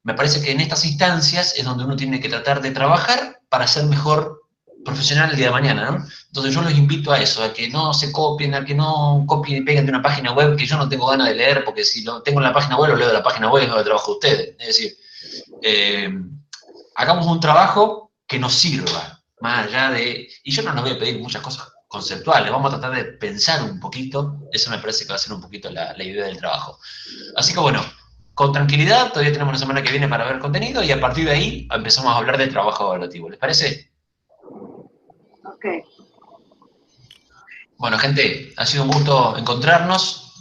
me parece que en estas instancias es donde uno tiene que tratar de trabajar para hacer mejor profesional el día de mañana, ¿no? Entonces yo los invito a eso, a que no se copien, a que no copien y peguen de una página web que yo no tengo ganas de leer, porque si lo tengo en la página web, lo leo de la página web, no de trabajo de ustedes. Es decir, hagamos un trabajo que nos sirva, más allá de... Y yo no nos voy a pedir muchas cosas conceptuales, vamos a tratar de pensar un poquito, eso me parece que va a ser un poquito la idea del trabajo. Así que bueno, con tranquilidad, todavía tenemos la semana que viene para ver contenido y a partir de ahí empezamos a hablar del trabajo evaluativo. ¿Les parece? Ok. Bueno, gente, ha sido un gusto encontrarnos.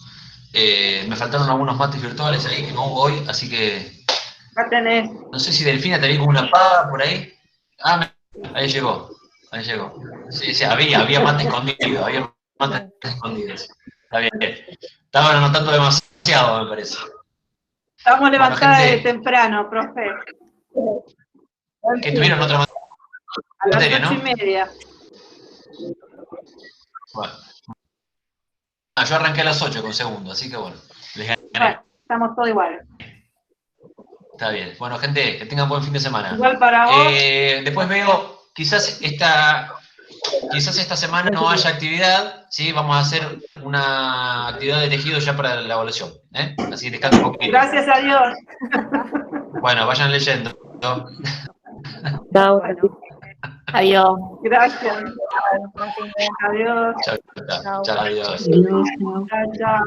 Me faltaron algunos mates virtuales ahí que no hubo hoy, así que... Acá tenés. No sé si Delfina te vi con una pava por ahí. Ah, ahí llegó. Ahí llegó. Sí, sí, había mate escondido, había mate escondidos. Está bien. Estaban anotando demasiado, me parece. Estamos levantadas gente, de temprano, profe. Que tuvieron otra a las materia, 8:30. Bueno. Yo arranqué a las 8 con segundo, así que bueno, les gané. Bueno, estamos todos iguales. Está bien. Bueno, gente, que tengan buen fin de semana. Igual para vos. Después veo, quizás esta semana no haya actividad, ¿sí? Vamos a hacer una actividad de tejido ya para la evaluación, ¿eh? Así descansa un poquito. Gracias a Dios. Bueno, vayan leyendo. Chao. Bueno. Adiós. Gracias. Adiós. Chao, chao. Chao, adiós. Chao, chao.